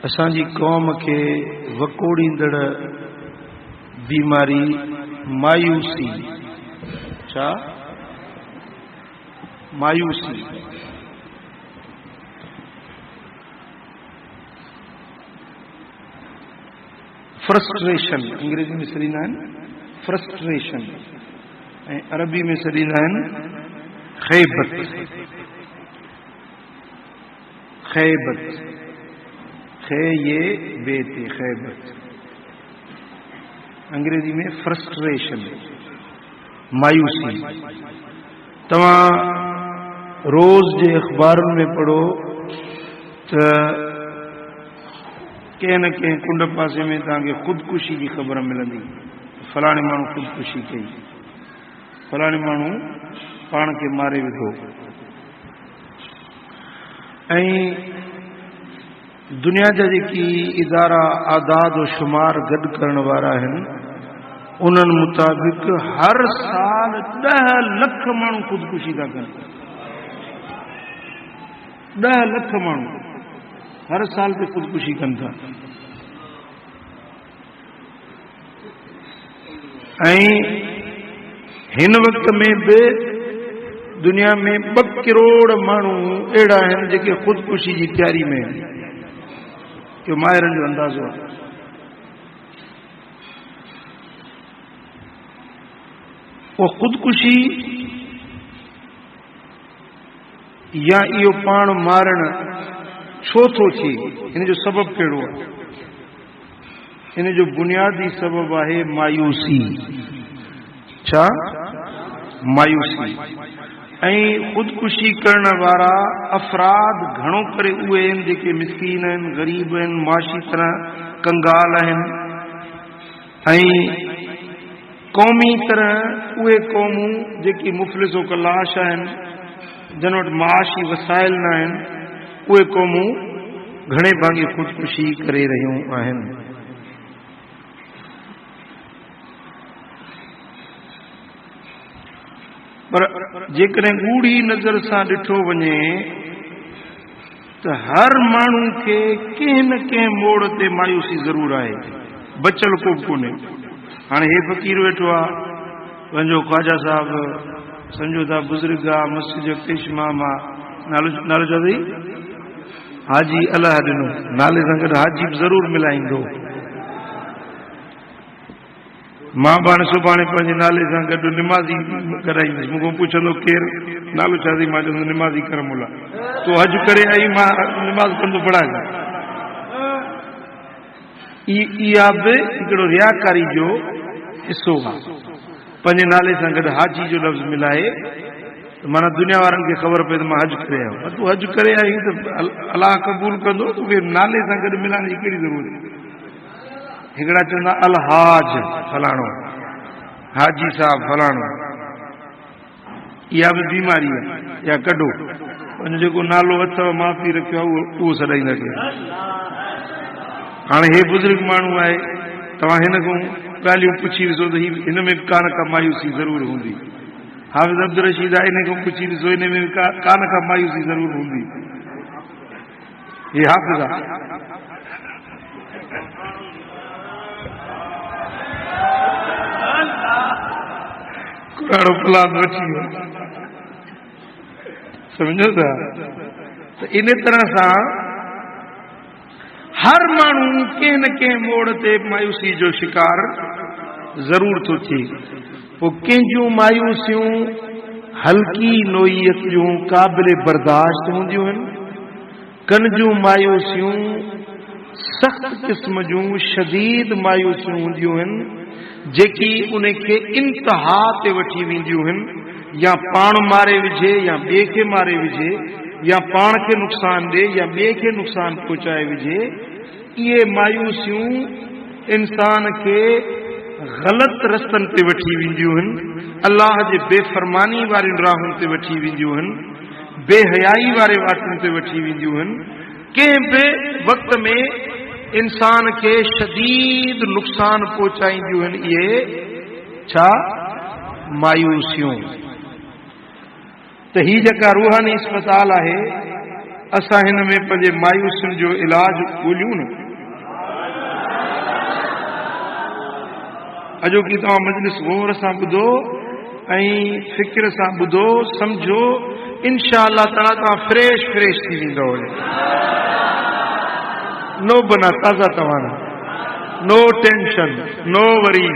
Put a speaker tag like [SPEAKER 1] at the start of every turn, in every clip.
[SPEAKER 1] असांजी कौम के वकोड़ींदड़ बीमारी मायूसी, छा मायूसी, फ्रस्ट्रेशन, अंग्रेजी में सरींदा आहिनि फ्रस्ट्रेशन, ऐं अरबी में सरींदा आहिनि ख़ैबत। ख़ैबत, खे ये बेते, ख़ैबत, अंग्रेजी में फ्रस्ट्रेशन, मायूसी। तव्हां रोज़ जे अखबारुनि में पढ़ो त कंहिं न कंहिं कुंड पासे में तव्हांखे ख़ुदकुशी जी ख़बर मिलंदी। फलाणे माण्हू ख़ुदकुशी कई, फलाणे माण्हू पाण खे मारे विधो। ऐं दुनिया जा जेकी इदारा आदाद व शुमार गॾु करण वारा आहिनि उन्हनि मुताबिक़ हर साल 10 लख माण्हू ख़ुदकुशी था कनि। 10 लख माण्हू हर साल पे ख़ुदकुशी कनि था। ऐं हिन वक़्त में बि दुनिया में 2 करोड़ माण्हू अहिड़ा आहिनि जेके ख़ुदकुशी जी तयारी में आहिनि। इहो माहिरनि जो अंदाज़ो आहे। उहो ख़ुदकुशी या इहो पाण मारण छो थो थिए, इन जो सबबु कहिड़ो आहे? इन जो बुनियादी सबबु आहे मायूसी। छा? मायूसी। ऐं ख़ुदकुशी करण वारा अफ़राद घणो करे उहे आहिनि जेके मिस्कीन आहिनि, ग़रीब आहिनि, माशी तरह कंगाल आहिनि। ऐं क़ौमी तरह उहे क़ौमूं जेकी मुफ़लिस व कलाश आहिनि, जन वटि माशी वसाइल न आहिनि, उहे क़ौमूं घणे भाङे ख़ुदकुशी करे रहियूं आहिनि। पर जेकॾहिं ॻूढ़ी नज़र सां ॾिठो वञे त हर माण्हू खे कंहिं न कंहिं मोड़ ते मायूसी ज़रूरु आहे, बचल को बि कोन्हे। हाणे हे फ़क़ीर वेठो आहे, पंहिंजो ख्वाजा साहिबु सम्झो था बुज़ुर्ग आहे, मस्जिद जो पेश इमाम आहे, नालो छा अथई? हाजी अलाह ॾिनो, नाले सां गॾु हाजी बि ज़रूरु मिलाईंदो। मां पाण सुभाणे पंहिंजे नाले सां गॾु निमाज़ी कराईंदुसि। मूंखां पुछंदो केरु, नालो छा अथई? मां चवंदुसि निमाज़ी करमुला। तो हज करे आई, मां निमाज़ कंदो पढ़ाए। इहा बि हिकिड़ो रियाकारी जो हिसो आहे। पंहिंजे नाले सां गॾु हाजी जो लफ़्ज़ मिलाए माना दुनिया वारनि खे ख़बर पए त मां हज करे आयो। तूं हज करे आई त अलाह क़बूल कंदो, तोखे नाले सां गॾु मिलाइण जी कहिड़ी ज़रूरत आहे? हिकिड़ा चवंदा अलहाज फलाणो, हाजी साहब फलाणो। इहा बि बीमारी आहे। या कढो पंहिंजो जेको नालो अथव माउ पीउ रखियो आहे उहो सॾाईंदा कयो। हाणे हे बुज़ुर्ग माण्हू आहे, तव्हां हिन खां ॻाल्हियूं पुछी ॾिसो त हिन में बि का न का मायूसी ज़रूरु हूंदी। हाफ़िज़ अब्दुल रशीद आहे, हिन खां पुछी ॾिसो, हिन में बि का न का मायूसी ज़रूरु हूंदी। हे हाफ़िज़ आहे। क़ुरान प्लान वठी वियो, सम्झो था? त इन तरह सां हर माण्हू कंहिं न कंहिं मोड़ ते मायूसी जो शिकार ज़रूरु थो थिए। पोइ कंहिंजूं मायूसियूं हल्की नोइयत जूं क़ाबिल बर्दाश्त हूंदियूं आहिनि, कंहिंजूं मायूसियूं सख़्त क़िस्म जूं शदीद मायूसियूं हूंदियूं आहिनि जेकी उन खे इंतिहा ते वठी वेंदियूं आहिनि, या पाण मारे विझे या ॿिए खे मारे विझे, या पाण खे नुक़सान ॾे या ॿिए खे नुक़सान पहुचाए विझे। इहे मायूसियूं इंसान खे ग़लति रस्तनि ते वठी वेंदियूं आहिनि, अलाह जे बेफ़रमानी वारियुनि राहुनि ते वठी वेंदियूं आहिनि, बेहयाई वारे वाटनि ते वठी वेंदियूं आहिनि। कंहिं बि वक़्त में इंसान खे शदीद नुक़सान पहुचाईंदियूं आहिनि इहे छा? मायूसियूं। त ही जेका रूहानी अस्पताल आहे असां हिन में पंहिंजे मायूसियुनि जो इलाज ॻोल्हियूं न। अॼोकी तव्हां मजलिस गौर सां ॿुधो ऐं फिक्र सां ॿुधो, सम्झो, इंशा अल्लाह ताला तव्हां फ्रेश थी वेंदव। नो बना ताज़ा तव्हां, नो टेंशन, नो वरी,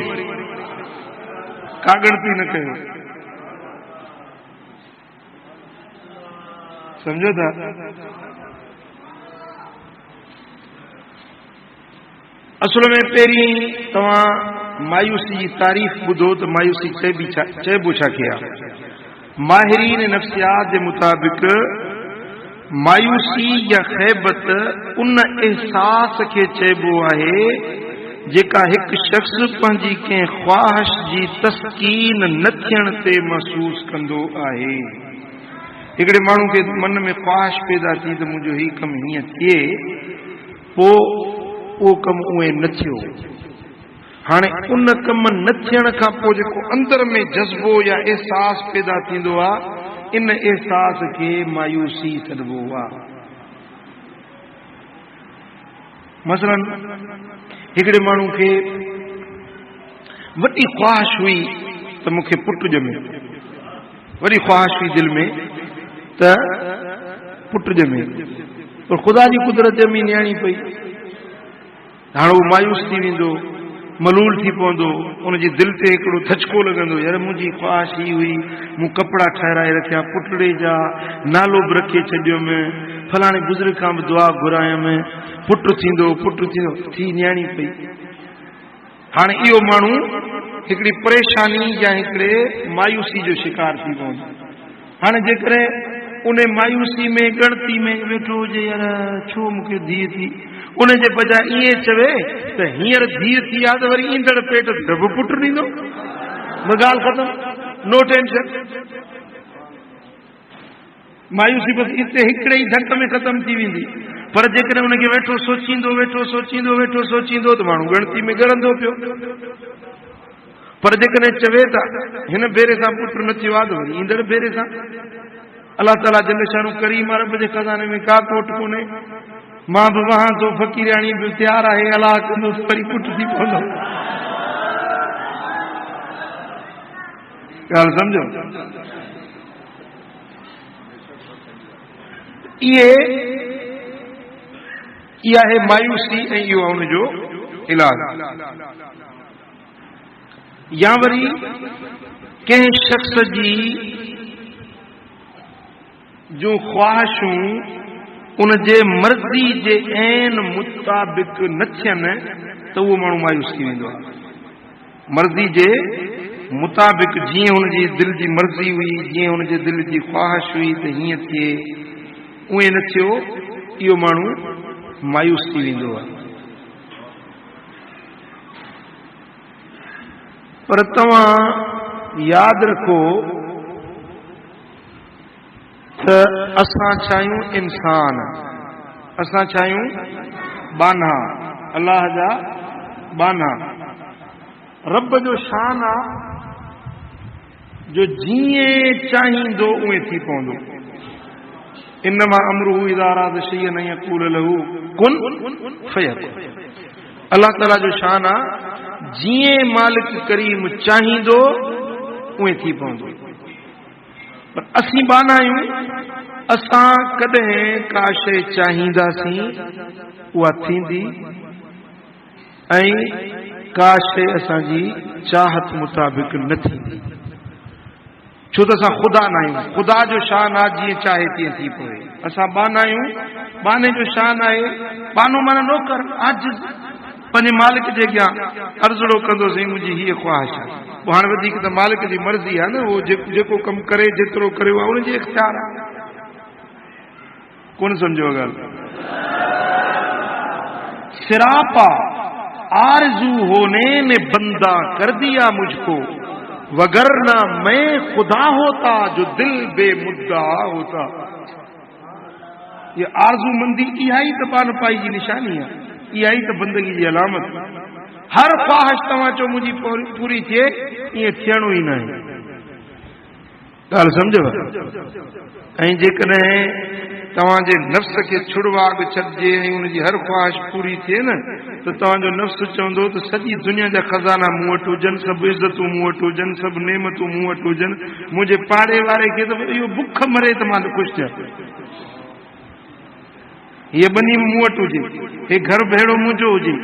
[SPEAKER 1] कागड़ती न कयो, समझो था। असल में पहिरीं तव्हां मायूसी जी तारीफ़ ॿुधो त मायूसी चइबो छा खे आहे। माहिरीन नफ्सियात जे मुताबिक़ मायूसी या ख़ैबत उन एहसास खे चइबो आहे जेका हिकु शख़्स पंहिंजी कंहिं ख्वाहिश जी तस्कीन न थियण ते महसूस कंदो आहे। हिकिड़े माण्हू खे मन में ख्वाहिश पैदा थी त मुंहिंजो हीउ कमु हीअं थिए, पोइ उहो कमु उहे न थियो। हाणे उन कम न थियण खां पोइ जेको अंदर में जज़्बो या एहसास पैदा थींदो आहे, इन एहसास खे मायूसी सॾिबो आहे। मसलन हिकिड़े माण्हू खे वॾी ख्वाहिश हुई त मूंखे पुटु ॼमे, वॾी ख्वाहिश हुई दिलि में त पुटु ॼमे, पर ख़ुदा जी कुदरत ॼमी नियाणी पई। हाणे उहो मायूस थी वेंदो, मलूल थी पवंदो, उनजी दिलि ते हिकिड़ो धचको लॻंदो, यार मुंहिंजी ख्वाहिश ही हुई, मूं कपिड़ा ठाहिराए रखिया पुटड़े जा, नालो बि रखे छॾियुमि, फलाणे बुज़ुर्ग खां बि दुआ घुरायमि, पुटु थींदो थी नियाणी पई। हाणे इहो माण्हू हिकिड़ी परेशानी या हिकिड़े मायूसी जो शिकार थी पवंदो। हाणे जेकॾहिं उन मायूसी में गणती में वेठो हुजे, यार छो मूंखे धीअ थी, उन जे बजाय ईअं चवे त हींअर धीअ थी आहे त वरी ईंदड़ पेट ते बि पुटु ॾींदो, ॻाल्हि ख़तम, नो टेंशन। मायूसी बसि हिते हिकिड़े ई धक में ख़तम थी वेंदी। पर जेकॾहिं उनखे वेठो सोचींदो त माण्हू गणती में ॻणंदो पियो। पर जेकॾहिं चवे त हिन भेरे सां पुटु न थियो आहे त वरी ईंदड़ भेरे सां। अलाह ताला जल शानो करीम अरब जे खज़ाने में का खोट कोन्हे। मां बि वहां थो, फ़क़ीराणी बि तयारु आहे, अलाह कंदुसि वरी पुटु थी पवंदो। ॻाल्हि सम्झो। इहा आहे मायूसी ऐं इहो आहे हुनजो इलाज। या वरी कंहिं शख़्स जी जो ख्वाहिशूं उनजे मर्ज़ी जे ऐन मुताबिक़ न थियनि त उहो माण्हू मायूस थी वेंदो आहे। मर्ज़ी जे मुताबिक़ जीअं हुनजी दिलि जी मर्ज़ी हुई, जीअं हुनजे दिलि जी ख्वाहिश हुई त हीअं थिए, उहे न थियो, इहो माण्हू मायूस थी वेंदो आहे। पर तव्हां यादि रखो त असां चाहियूं इंसान, असां चाहियूं बाना, अल्लाह जा बाना। रब जो शान आहे जो जीअं चाहींदो उएं थी पवंदो। इन्नमा अमरुहु इज़ा अरादा शैअन अन यक़ूल लहू कुन फयकुन। अल्लाह ताला जो शान आहे जीअं मालिक करीम चाहींदो उएं थी पवंदो। पर असीं बाना आहियूं, असां कॾहिं का शइ चाहींदासीं उहा थींदी ऐं का शइ असांजी चाहत मुताबिक़ न थींदी। छो त असां ख़ुदा न आहियूं। ख़ुदा जो शान आहे जीअं चाहे तीअं थी पवे। असां बाना आहियूं, बाने जो शान आहे, बानो माना नौकर, आजिज़, पंहिंजे मालिक जे अॻियां अर्ज़ड़ो कंदोसीं, मुंहिंजी हीअ ख्वाहिश आहे। पोइ हाणे वधीक त मालिक जी मर्ज़ी आहे न, उहो जेको कमु करे, जेतिरो करे उहा उनजी इख्तियार आहे। कोन सम्झो ॻाल्हि। सिरापा आरज़ू होने ने बंदा कर दिया मुझको, वगरना मैं खुदा होता जो दिल बेमुद्दा होता। ये आरज़ू मंदी इहा ई त पान पाई जी निशानी आहे, इहा ई त बंदगी जी अलामत। हर ख्वाहिश तव्हां चओ मुंहिंजी पूरी थिए, ईअं थियणो ई न आहे। ॻाल्हि सम्झव। ऐं जेकॾहिं तव्हांजे नफ़्स खे छुड़वाग छॾिजे ऐं उनजी हर ख़्वाहिश पूरी थिए न त तव्हांजो नफ़्स चवंदो त सॼी दुनिया जा खज़ाना मूं वटि हुजनि, सभु इज़तूं मूं वटि हुजनि, सभु नेमतूं मूं वटि हुजनि, मुंहिंजे पाड़े वारे खे त इहो बुख मरे त मां ख़ुशि थियां, हीअ ॿनी मूं वटि हुजे, हे घर भेड़ो मुंहिंजो हुजे,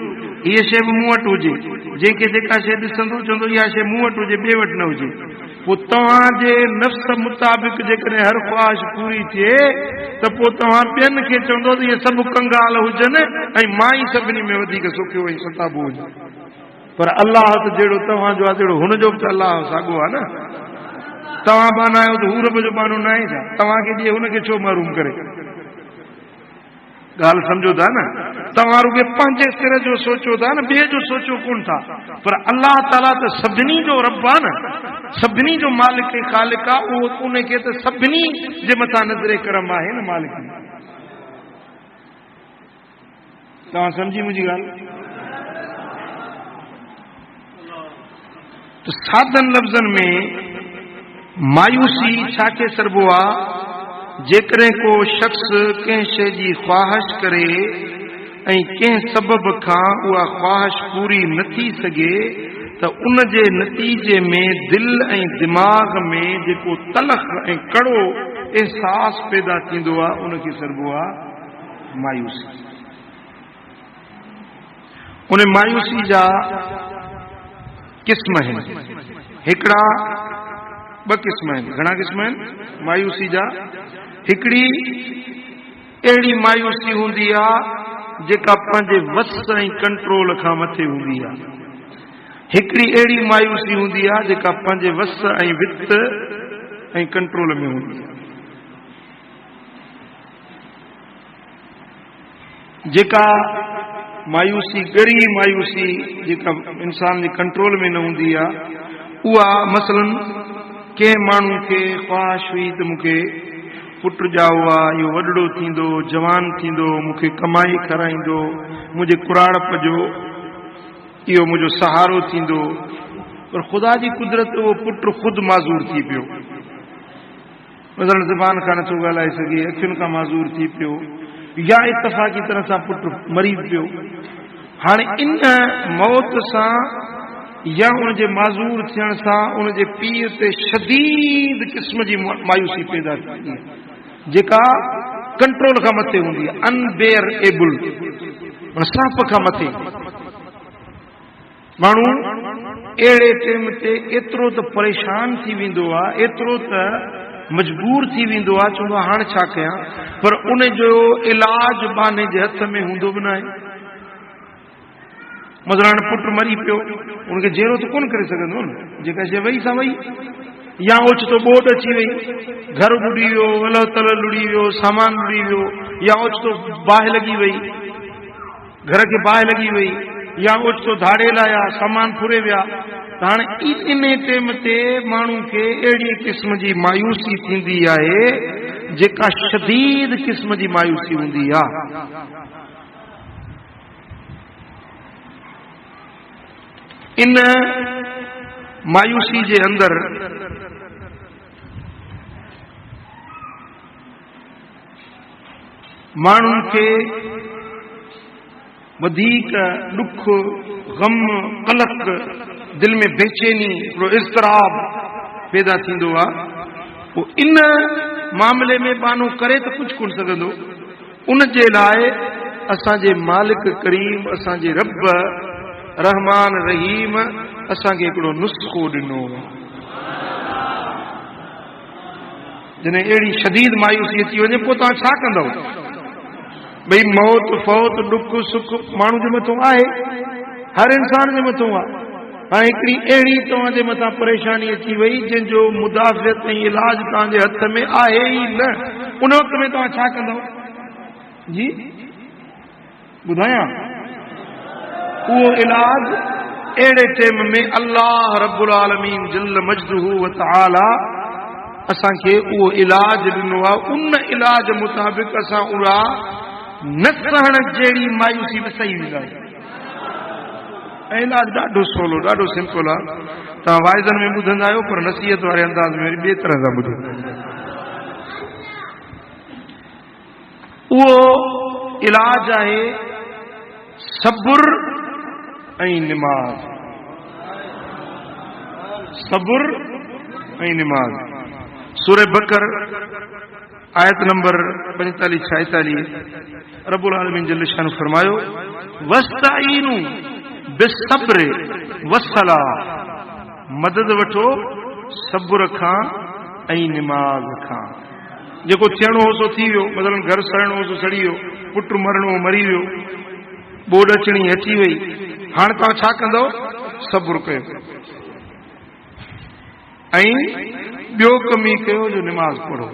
[SPEAKER 1] हीअ शइ बि मूं वटि हुजे, जंहिंखे जेका शइ ॾिसंदो चवंदो इहा शइ मूं वटि हुजे, ॿिए वटि न हुजे। पोइ तव्हांजे नफ़्स मुताबिक़ जेकॾहिं हर ख़्वाहिश पूरी थिए त पोइ तव्हां ॿियनि खे चवंदो त इहे सभु कंगाल हुजनि ऐं मां ई सभिनी में वधीक सुखियो ऐं सताबो हुजे। पर अलाह त जहिड़ो तव्हांजो आहे तहिड़ो हुनजो बि त अलाह साॻियो आहे न। तव्हां बाना आहियो त हू रब जो बानो न आहे छा? तव्हांखे ॾिए हुनखे छो महरूम करे? ॻाल्हि सम्झो था न। तव्हां रुॻे पंहिंजे सिर जो सोचो था न, ॿिए जो सोचो कोन था। पर अलाह ताला त सभिनी जो रब आहे न, सभिनी जो मालिक ऐं ख़ालिक आहे, उहो उनखे त सभिनी जे मथां नज़रे करम आहे न मालिक। तव्हां सम्झी मुंहिंजी ॻाल्हि? त सादनि लफ़्ज़नि में मायूसी छा खे सरबो आहे? जेकॾहिं को शख़्स कंहिं शइ जी ख़्वाहिश करे ऐं कंहिं सबब खां उहा ख़्वाहिश पूरी न थी सघे त उन जे नतीजे में दिलि ऐं दिमाग़ में जेको तलख़ ऐं कड़ो एहसास पैदा थींदो आहे उनखे सरबो आहे मायूसी। उन मायूसी जा क़िस्म आहिनि, हिकिड़ा ॿ क़िस्म आहिनि। घणा क़िस्म आहिनि मायूसी जा? हिकिड़ी अहिड़ी मायूसी हूंदी आहे जेका पंहिंजे वस ऐं कंट्रोल खां मथे हूंदी आहे। हिकिड़ी अहिड़ी मायूसी हूंदी आहे जेका पंहिंजे वस ऐं वित ऐं कंट्रोल में हूंदी आहे। जेका मायूसी ॻरी मायूसी जेका इंसान जे कंट्रोल में न हूंदी आहे, उहा मसलन कंहिं माण्हू खे ख़्वाहिश हुई त मूंखे पुट ॼाओ आहे, इहो वॾड़ो थींदो, जवान थींदो, मूंखे कमाई कराईंदो, मुंहिंजे कुराड़प जो इहो मुंहिंजो सहारो थींदो। पर ख़ुदा जी कुदरत उहो पुट ख़ुदि माज़ूर थी पियो, मसलन ज़बान खां नथो ॻाल्हाए सघे, अखियुनि खां माज़ूर थी पियो, या इतफ़ाक़ी तरह सां पुट मरी पियो। हाणे इन मौत सां या उनजे माज़ूर थियण सां उनजे पीउ ते शदीद क़िस्म जी मायूसी पैदा थी जेका कंट्रोल खां मथे हूंदी आहे, अनबेयरेबल, सांप खां मथे। माण्हू अहिड़े टाइम ते एतिरो त परेशान थी वेंदो आहे, एतिरो त मजबूर थी वेंदो आहे, चवंदो आहे हाणे छा कयां, पर उन जो इलाज बाने जे हथ में हूंदो बि न आहे। मसलन पुट मरी पियो, उनखे जहिड़ो त कोन करे सघंदो न, जेका शइ वई सा वई, या ओचितो ॿोॾ अची वई, घर लुड़ी वियो, अलह तल लुड़ी वियो, सामान लुड़ी वियो, या ओचितो बाहि लॻी वई, घर खे बाहि लॻी वई, या ओचितो धाड़े लाया, सामान फुरे विया। त हाणे इन टाइम ते माण्हू खे अहिड़ी क़िस्म जी मायूसी थींदी आहे जेका शदीद क़िस्म जी मायूसी हूंदी आहे। इन मायूसी जे अंदर माण्हुनि खे वधीक ॾुख, ग़म, क़लक़, दिल में बेचैनी, इज़्तिराब पैदा थींदो आहे। पोइ इन मामले में बानो करे त कुझु कोन सघंदो। उन जे लाइ असांजे मालिक करीम, असांजे रब रहमान रहीम असांखे हिकिड़ो नुस्ख़ो ॾिनो। जॾहिं अहिड़ी शदीद मायूसी अची वञे पोइ तव्हां छा कंदव? भई मौत फौत ॾुख सुख माण्हू जे मथां आहे, हर इंसान जे मथां आहे। हाणे हिकिड़ी अहिड़ी तव्हांजे मथां परेशानी अची वई जंहिंजो मुदाफ़ियत ऐं इलाज तव्हांजे हथ में आहे ई न, उन वक़्त में तव्हां छा कंदव? जी ॿुधायां, उहो इलाज अहिड़े टाइम में अल्लाह रब्बुल आलमीन जल्ल मजदुहु व तआला असांखे उहो इलाज ॾिनो आहे। उन इलाज मुताबिक़ असां उहा न सहण जहिड़ी मायूसी बि सही वेंदासीं। ऐं इलाज ॾाढो सवलो, ॾाढो सिंपल आहे। तव्हां वाइदनि में ॿुधंदा आहियो, पर नसीहत वारे अंदाज़ में ॿिए तरह सां ॿुधो। उहो इलाज आहे सब्र ऐं निमाज़। सब्र ऐं निमाज़। सूरह बकर आयत नंबर 45-46 रब्बुल आलमीन जल्ल शान फरमायो, वस्ताईनु बिस्सब्र वस्सलाह, मदद वठो सब्र खां ऐं निमाज़ खां। जेको थियणो हो सो थी वियो, मतिलबु घर सड़णो हो सो सड़ी वियो, पुट मरणो मरी वियो, ॿोॾ अचणी अची वई, हाणे तव्हां छा कंदव? सब्र कयो। ऐं ॿियो कम ई कयो जो निमाज़ पढ़ो।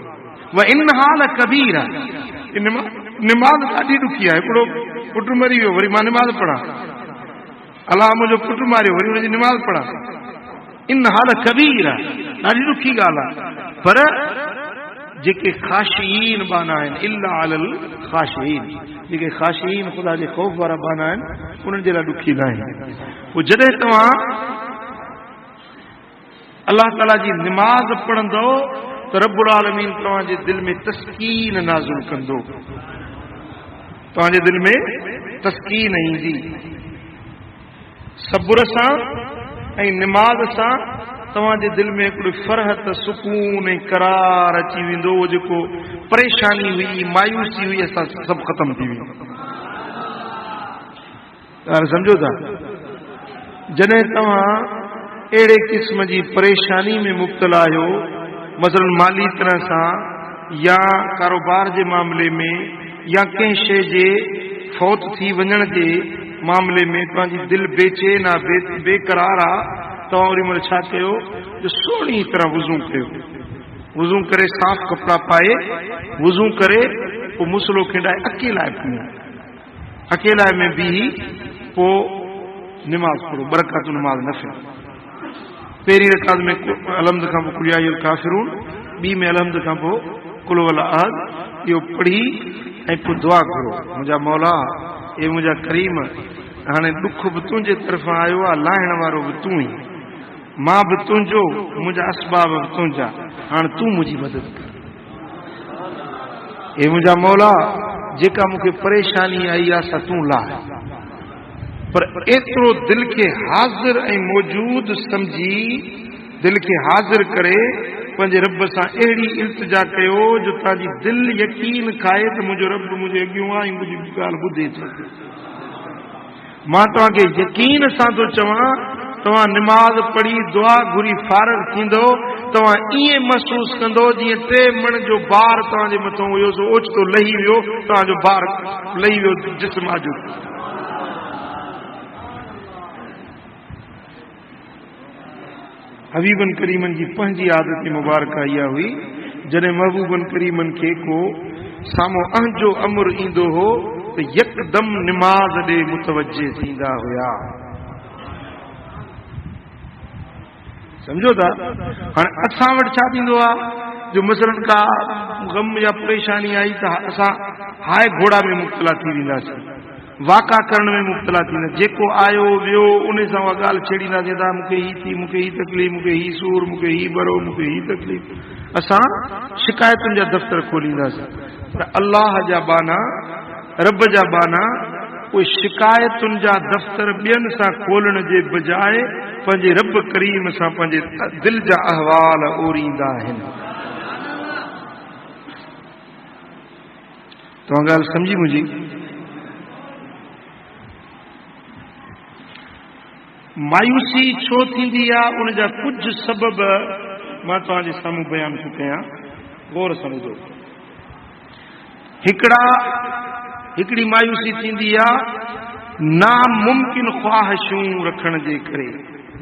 [SPEAKER 1] व इन्हा लकबीरा, निमाज़ ॾाढी ॾुखी आहे। हिकिड़ो पुट मरी वियो, वरी मां निमाज़ पढ़ां, अलाह मुंहिंजो पुट मारियो, वरी हुनजी निमाज़ पढ़ां। इन्हा लकबीरा, ॾाढी ॾुखी ॻाल्हि आहे। पर जेके ख़ाशिईन बाना आहिनि, इल्ला अलल ख़ाशिईन, जेके ख़ाशिईन ख़ुदा जे ख़ौफ़ वारा बाना आहिनि, उन्हनि जे लाइ ॾुखी न आहे। पोइ जॾहिं तव्हां अल्लाह ताला जी निमाज़ पढ़ंदो त रब्बुल आलमीन तव्हांजे दिलि में तस्कीन नाज़िल कंदो, तव्हांजे दिलि में तस्कीन ईंदी। सब्र सां ऐं निमाज़ सां तव्हांजे दिलि में हिकिड़ी फ़रहत, सुकून ऐं करार अची वेंदो। उहो जेको परेशानी हुई, मायूसी हुई, असां सभु ख़तम थी वेंदो। सम्झो था? जॾहिं तव्हां अहिड़े क़िस्म जी परेशानी में मुब्तला आहियो, मसलन माली तरह सां या कारोबार जे मामले में या कंहिं शइ जे फौत थी वञण जे मामले में तव्हांजी दिलि बेचैन आहे, बेकरार आहे, तव्हां ओॾी महिल छा कयो? जो सुहिणी तरह वुज़ू कयो। वुज़ू करे साफ़ कपिड़ा पाए वुज़ू करे पोइ मुसलो खिंडाए अकेला पियो, अकेला में बीही पोइ निमाज़ पढ़ो, बरक़ात निमाज़ न फिर। पहिरीं रकात में अलहम्द खां पोइ कुल या अय्युहल काफ़िरून, ॿी में अलहम्द खां पोइ कुल वल अहद, इहो पढ़ी ऐं पोइ दुआ करो, मुंहिंजा मौला, ए मुंहिंजा करीम, हाणे ॾुख बि तुंहिंजे तरफ़ां आयो आहे, लाहिण वारो बि तूं ई, मां बि तुंहिंजो, मुंहिंजा असबाब बि तुंहिंजा, हाणे तूं मुंहिंजी मदद कर। हे मुंहिंजा मौला, जेका मूंखे परेशानी आई आहे सा तूं लाह। पर एतिरो दिल खे हाज़िर ऐं मौजूद समझी, दिल खे हाज़िर करे पंहिंजे रब सां अहिड़ी इल्तिजा कयो जो तव्हांजी दिलि यकीन खाए त मुंहिंजो रब मुंहिंजे अॻियां आहे ऐं मुंहिंजी ॻाल्हि ॿुधे थो। मां तव्हांखे यकीन सां थो चवां, तव्हां निमाज़ पढ़ी दुआ घुरी फारग थींदो, तव्हां ईअं महसूस कंदो जीअं 3 मण जो भार तव्हांजे मथां हुयो सो ओचितो लही वियो, तव्हांजो भार लही वियो जिस्म आजो। हबीबन करीमन जी पंहिंजी आदत मुबारक इहा हुई, जॾहिं महबूबन करीमन खे को साम्हूं अहंजो अमर ईंदो हो त यकदम निमाज़ ॾे मुतवजे थींदा हुया। सम्झो था? हाणे असां वटि छा थींदो आहे जो मसलन का गम या परेशानी आई त असां हाय घोड़ा में मुब्तला थी वेंदासीं, वाका करण में मुब्तला थींदा, जेको आयो वियो उन सां उहा ॻाल्हि छेड़ींदासीं, था मूंखे ही थी, मूंखे ही तकलीफ़, मूंखे ही सूर, मूंखे ही बरो, मूंखे ही तकलीफ़, असां शिकायतुनि जा दफ़्तर खोलींदासीं। पर अल्लाह जा बाना, रब जा बाना, उहे शिकायतुनि जा दफ़्तर ॿियनि सां खोलण जे बजाए पंहिंजे रब करीम सां पंहिंजे दिलि जा अहवाल ओरींदा आहिनि। तव्हां ॻाल्हि सम्झी मुंहिंजी? मायूसी छो थींदी आहे, उन जा कुझु सबब मां तव्हांजे साम्हूं बयान थो कयां, गौर सां ॿुधो। हिकिड़ी मायूसी थींदी आहे नामुमकिन ख़्वाहिशूं रखण जे करे।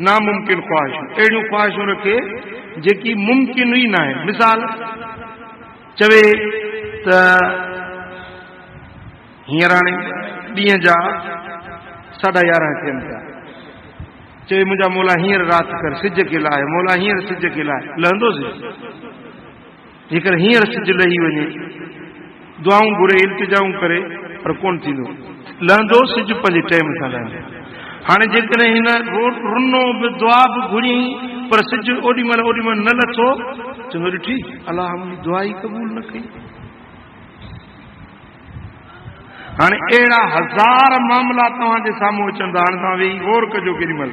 [SPEAKER 1] नामुमकिन ख़्वाहिशूं, अहिड़ियूं ख़्वाहिशूं रखे जेकी मुमकिन ई न आहे। मिसाल चवे त हींअर हाणे ॾींहं जा 11:30 थियनि था, चवे मुंहिंजा मौला हींअर राति कर, सिज खे लाहे, मौला हींअर सिज खे लाहे, लहंदो सिज? जेकर हींअर सिज लही वञे, दुआऊं घुरे, इल्तिजाऊं करे, पर कोन थींदो, लहंदो सिज पंहिंजे टाइम सां लहंदो। हाणे जेकॾहिं हिन रुनो बि दुआ बि घुरी पर सिज ओॾीमहिल न लथो चङो ॾिठी अलाह मुंहिंजी दुआ ई क़बूल न कई। हाणे अहिड़ा हज़ार मामला तव्हांजे साम्हूं अचनि था। हाणे तव्हां वेही गौर कजो केॾीमहिल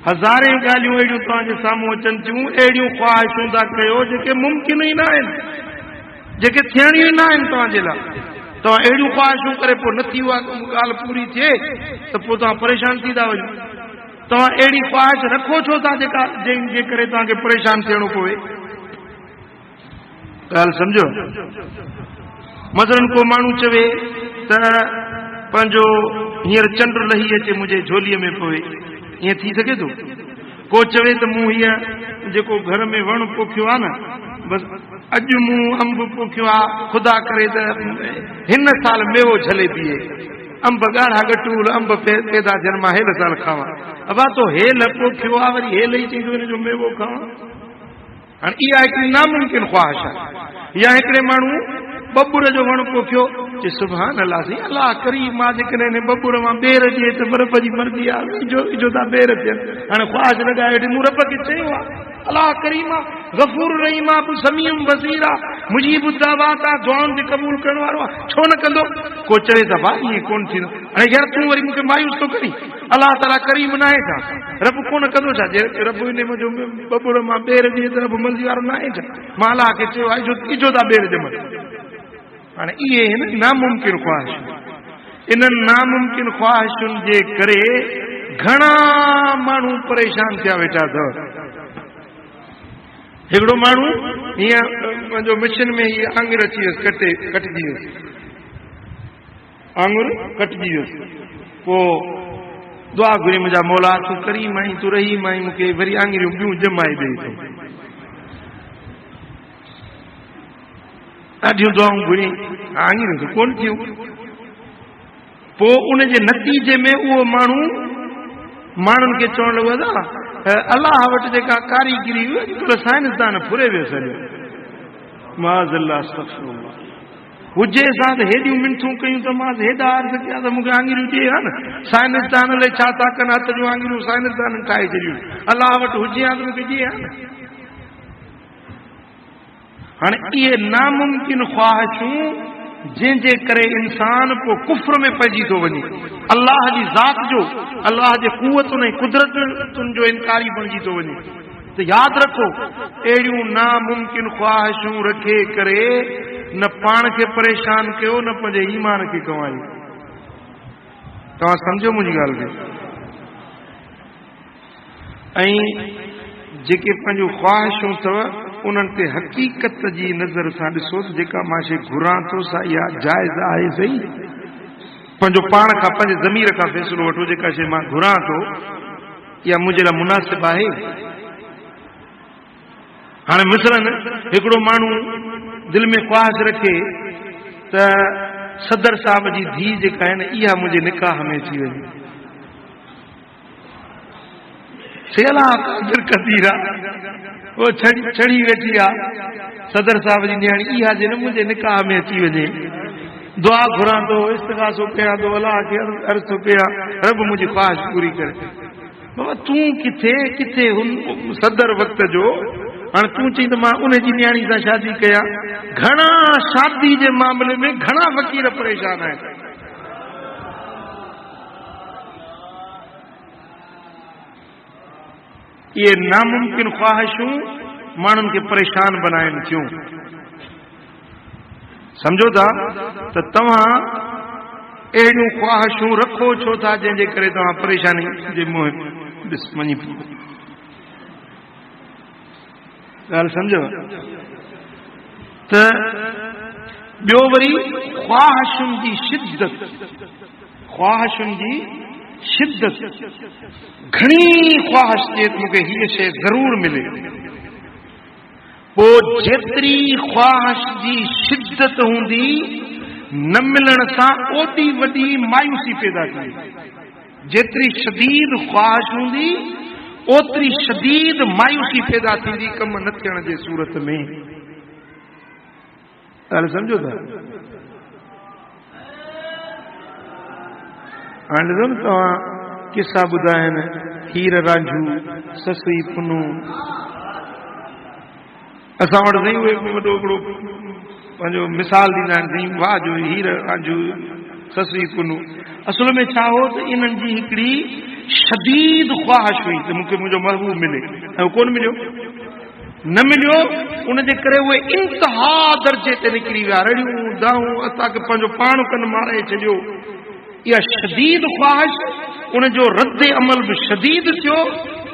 [SPEAKER 1] हज़ारे ॻाल्हियूं अहिड़ियूं तव्हांजे साम्हूं अचनि थियूं, अहिड़ियूं ख़्वाहिशूं था कयो जेके मुमकिन ई न आहिनि, जेके थियणियूं ई न आहिनि तव्हांजे लाइ। तव्हां अहिड़ियूं ख़्वाहिशूं करे पोइ नथी उहा ॻाल्हि पूरी थिए त पोइ तव्हां परेशान थी था वञो। तव्हां अहिड़ी ख़्वाहिश रखो छो था जेका जंहिंजे करे तव्हांखे परेशान थियणो पवे। ॻाल्हि सम्झो। मसलन को माण्हू चवे त पंहिंजो हींअर चंड लही अचे मुंहिंजे झोलीअ में पवे, ईअं थी सघे थो? को चवे त मूं हीअ जेको घर में वण पोखियो आहे न, बसि अॼु मूं अंब पोखियो आहे, ख़ुदा करे त हिन साल मेवो झले बीहे, अंब ॻाढ़ा गटूल अंब पैदा थियनि, मां हेल साल खावां। अबा तो हेल पोखियो आहे, वरी हेल ई चईंदो हिन जो मेवो खावां। हाणे इहा हिकिड़ी नामुमकिन ख़्वाहिश आहे। या हिकिड़े माण्हू बबुर जो वण पोखियो, चए सुभान अल्लाह सी अल्लाह करीम मां जेकॾहिं बबुर मां ॿेर ॾिए त बर्फ़ जी मर्ज़ी आहे, इजो था ॿेर थियनि। हाणे ख़्वाहिश लॻाए वेठी, मूं रब खे चयो आहे अल्लाह करीम आहे, गफ़ूर रहीम आहे, समीउम बसीर आहे, मुजीब दावत आहे, दुआउनि खे क़बूल करण वारो आहे, छो न कंदो? को चवे त भाउ ईअं कोन थींदो। हाणे यार तूं वरी मूंखे मायूस थो करी, अल्लाह ताला करीम न आहे छा? रब कोन कंदो छा? जे रब इन मुंहिंजो बबुर मां ॿेर ॾिए त रब मर्ज़ी वारो न आहे छा? मां अल्लाह खे चयो आहे इजो था ॿेर ॼमनि। हाणे इहे आहिनि नामुमकिन ख़्वाहिश। इन्हनि नामुमकिन ख़्वाहिशुनि जे करे घणा माण्हू परेशान थिया वेठा अथव। हिकिड़ो माण्हू हीअं पंहिंजो मिशन में हीअ आङुर अची वियसि, कटिजी वियसि, आङुर कटिजी वियसि। पोइ दुआ घुरी, मुंहिंजा मौला तूं करीम आहीं, तूं रहीम आहीं, मूंखे वरी आङुरियूं ॿियूं ॼमाए ॾेई थो। ॾाढियूं दुआऊं घुरी, आङुरियूं त कोन थियूं। पोइ उनजे नतीजे में उहो माण्हुनि खे चवणु लॻो था अलाह वटि जेका कारीगिरी हुई अॼुकल्ह साइंसदान फुरे वियो सॼो। माज़अल्लाह अस्तग़फिरुल्लाह। हुजे असां त हेॾियूं मिनथूं कयूं त मां हेॾा अर्ज़ कया त मूंखे आङुरियूं ॾिए हा न। साइंसदान अलाए छा था कनि, हथ जूं आङुरियूं साइंसदान ठाहे छॾियूं। अलाह वटि हुजे हा त मूंखे ॾिए हा न। हाणे इहे नामुमकिन ख़्वाहिशूं जंहिंजे करे इंसान पोइ कुफ्र में पइजी थो वञे, अल्लाह जी ज़ात जो, अल्लाह जे क़ुवतुनि ऐं कुदरतुनि जो इनकारी बणिजी थो वञे। त यादि रखो, अहिड़ियूं नामुमकिन ख़्वाहिशूं रखे करे न पाण खे परेशान कयो, न पंहिंजे ईमान खे कमायो। तव्हां सम्झो मुंहिंजी ॻाल्हि खे। ऐं जेके पंहिंजूं ख़्वाहिशूं अथव उन्हनि ते हक़ीक़त जी नज़र सां ॾिसो त जेका मां शइ घुरां थो सा इहा जाइज़ आहे सही। पंहिंजो पाण खां, पंहिंजे ज़मीर खां फ़ैसिलो वठो, जेका शइ मां घुरां थो इहा मुंहिंजे लाइ मुनासिब आहे। हाणे मिसलन हिकिड़ो माण्हू दिलि में ख़्वाहिश रखे त सदर साहब जी धीउ जेका आहे न इहा मुंहिंजे निकाह में अची वञे। सेला कादिर कदीर आहे, वो छड़ी वेठी आहे सदर साहब जी न्याणी, इहा जे न मुंहिंजे निकाह में अची वञे। दुआ घुरां थो, इस्तिग़ासो कयां थो, अलाह खे अर्ज़ थो कयां रब मुंहिंजी ख़्वाहिश पूरी करे। बाबा तूं किथे हुन सदर वक़्त जो, हाणे तूं चई त मां उन जी न्याणी सां शादी कयां। घणा शादी जे मामले में घणा फ़क़ीर परेशान आहिनि। इहे नामुमकिन ख़्वाहिशूं माण्हुनि खे परेशान बनाइनि थियूं। सम्झो था त तव्हां अहिड़ियूं ख़्वाहिशूं रखो छो था जंहिंजे करे तव्हां परेशानी जे मुंहुं वञी पियो। ॻाल्हि सम्झो त ॿियो वरी ख़्वाहिशुनि जी शिद्दत, घणी ख़्वाहिश जे मूंखे हीअ शइ ज़रूर मिले, पोइ जेतिरी ख़्वाहिश जी शिद्दत हूंदी न मिलण सां ओॾी वॾी मायूसी पैदा थी। जेतिरी शदीद ख़्वाहिश हूंदी ओतिरी शदीद मायूसी पैदा थींदी कम न थियण जे सूरत में। ॻाल्हि सम्झो था? हाणे ॾिसो न तव्हां किस्सा ॿुधाइनि हीर रांझू ससुई पुनू असां वटि साईं उहे वॾो हिकिड़ो पंहिंजो मिसाल ॾींदा आहिनि साईं वाह जो हीर रांझू ससुई पुनू असल में छा हो त इन्हनि जी हिकिड़ी शदीद ख़्वाहिश हुई त मूंखे मुंहिंजो महबूब मिले ऐं कोन मिलियो न मिलियो उनजे करे उहे इंतिहा दर्जे ते निकिरी विया रड़ियूं दाऊं असांखे पंहिंजो पाण कनि मारे छॾियो इहा शदीद ख़्वाहिश उनजो रद्द अमल बि शदीद थियो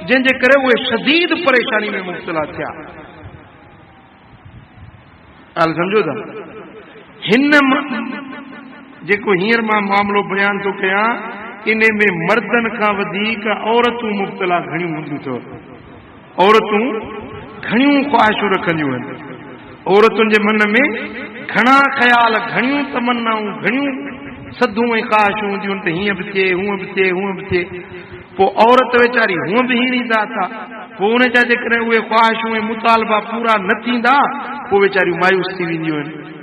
[SPEAKER 1] जंहिंजे करे उहे शदीद परेशानी में मुब्तला थिया हाल सम्झो था हिन जेको हींअर मां मामिलो बयान थो कयां इन में मर्दनि खां वधीक औरतूं मुब्तला घणियूं हूंदियूं अथव औरतूं घणियूं ख़्वाहिशूं रखंदियूं आहिनि औरतुनि जे मन में घणा ख़्याल घणियूं तमन्नाऊं घणियूं सदूं ऐं ख़्वाहिशूं हूंदियूं आहिनि त हीअं बि थिए हूअं बि थिए हूअं बि थिए पोइ औरत वीचारी हूअं बि हीणींदा था पोइ उन जा जेकॾहिं उहे ख़्वाहिशूं ऐं मुतालबा पूरा न थींदा पोइ वीचारियूं मायूस थी वेंदियूं आहिनि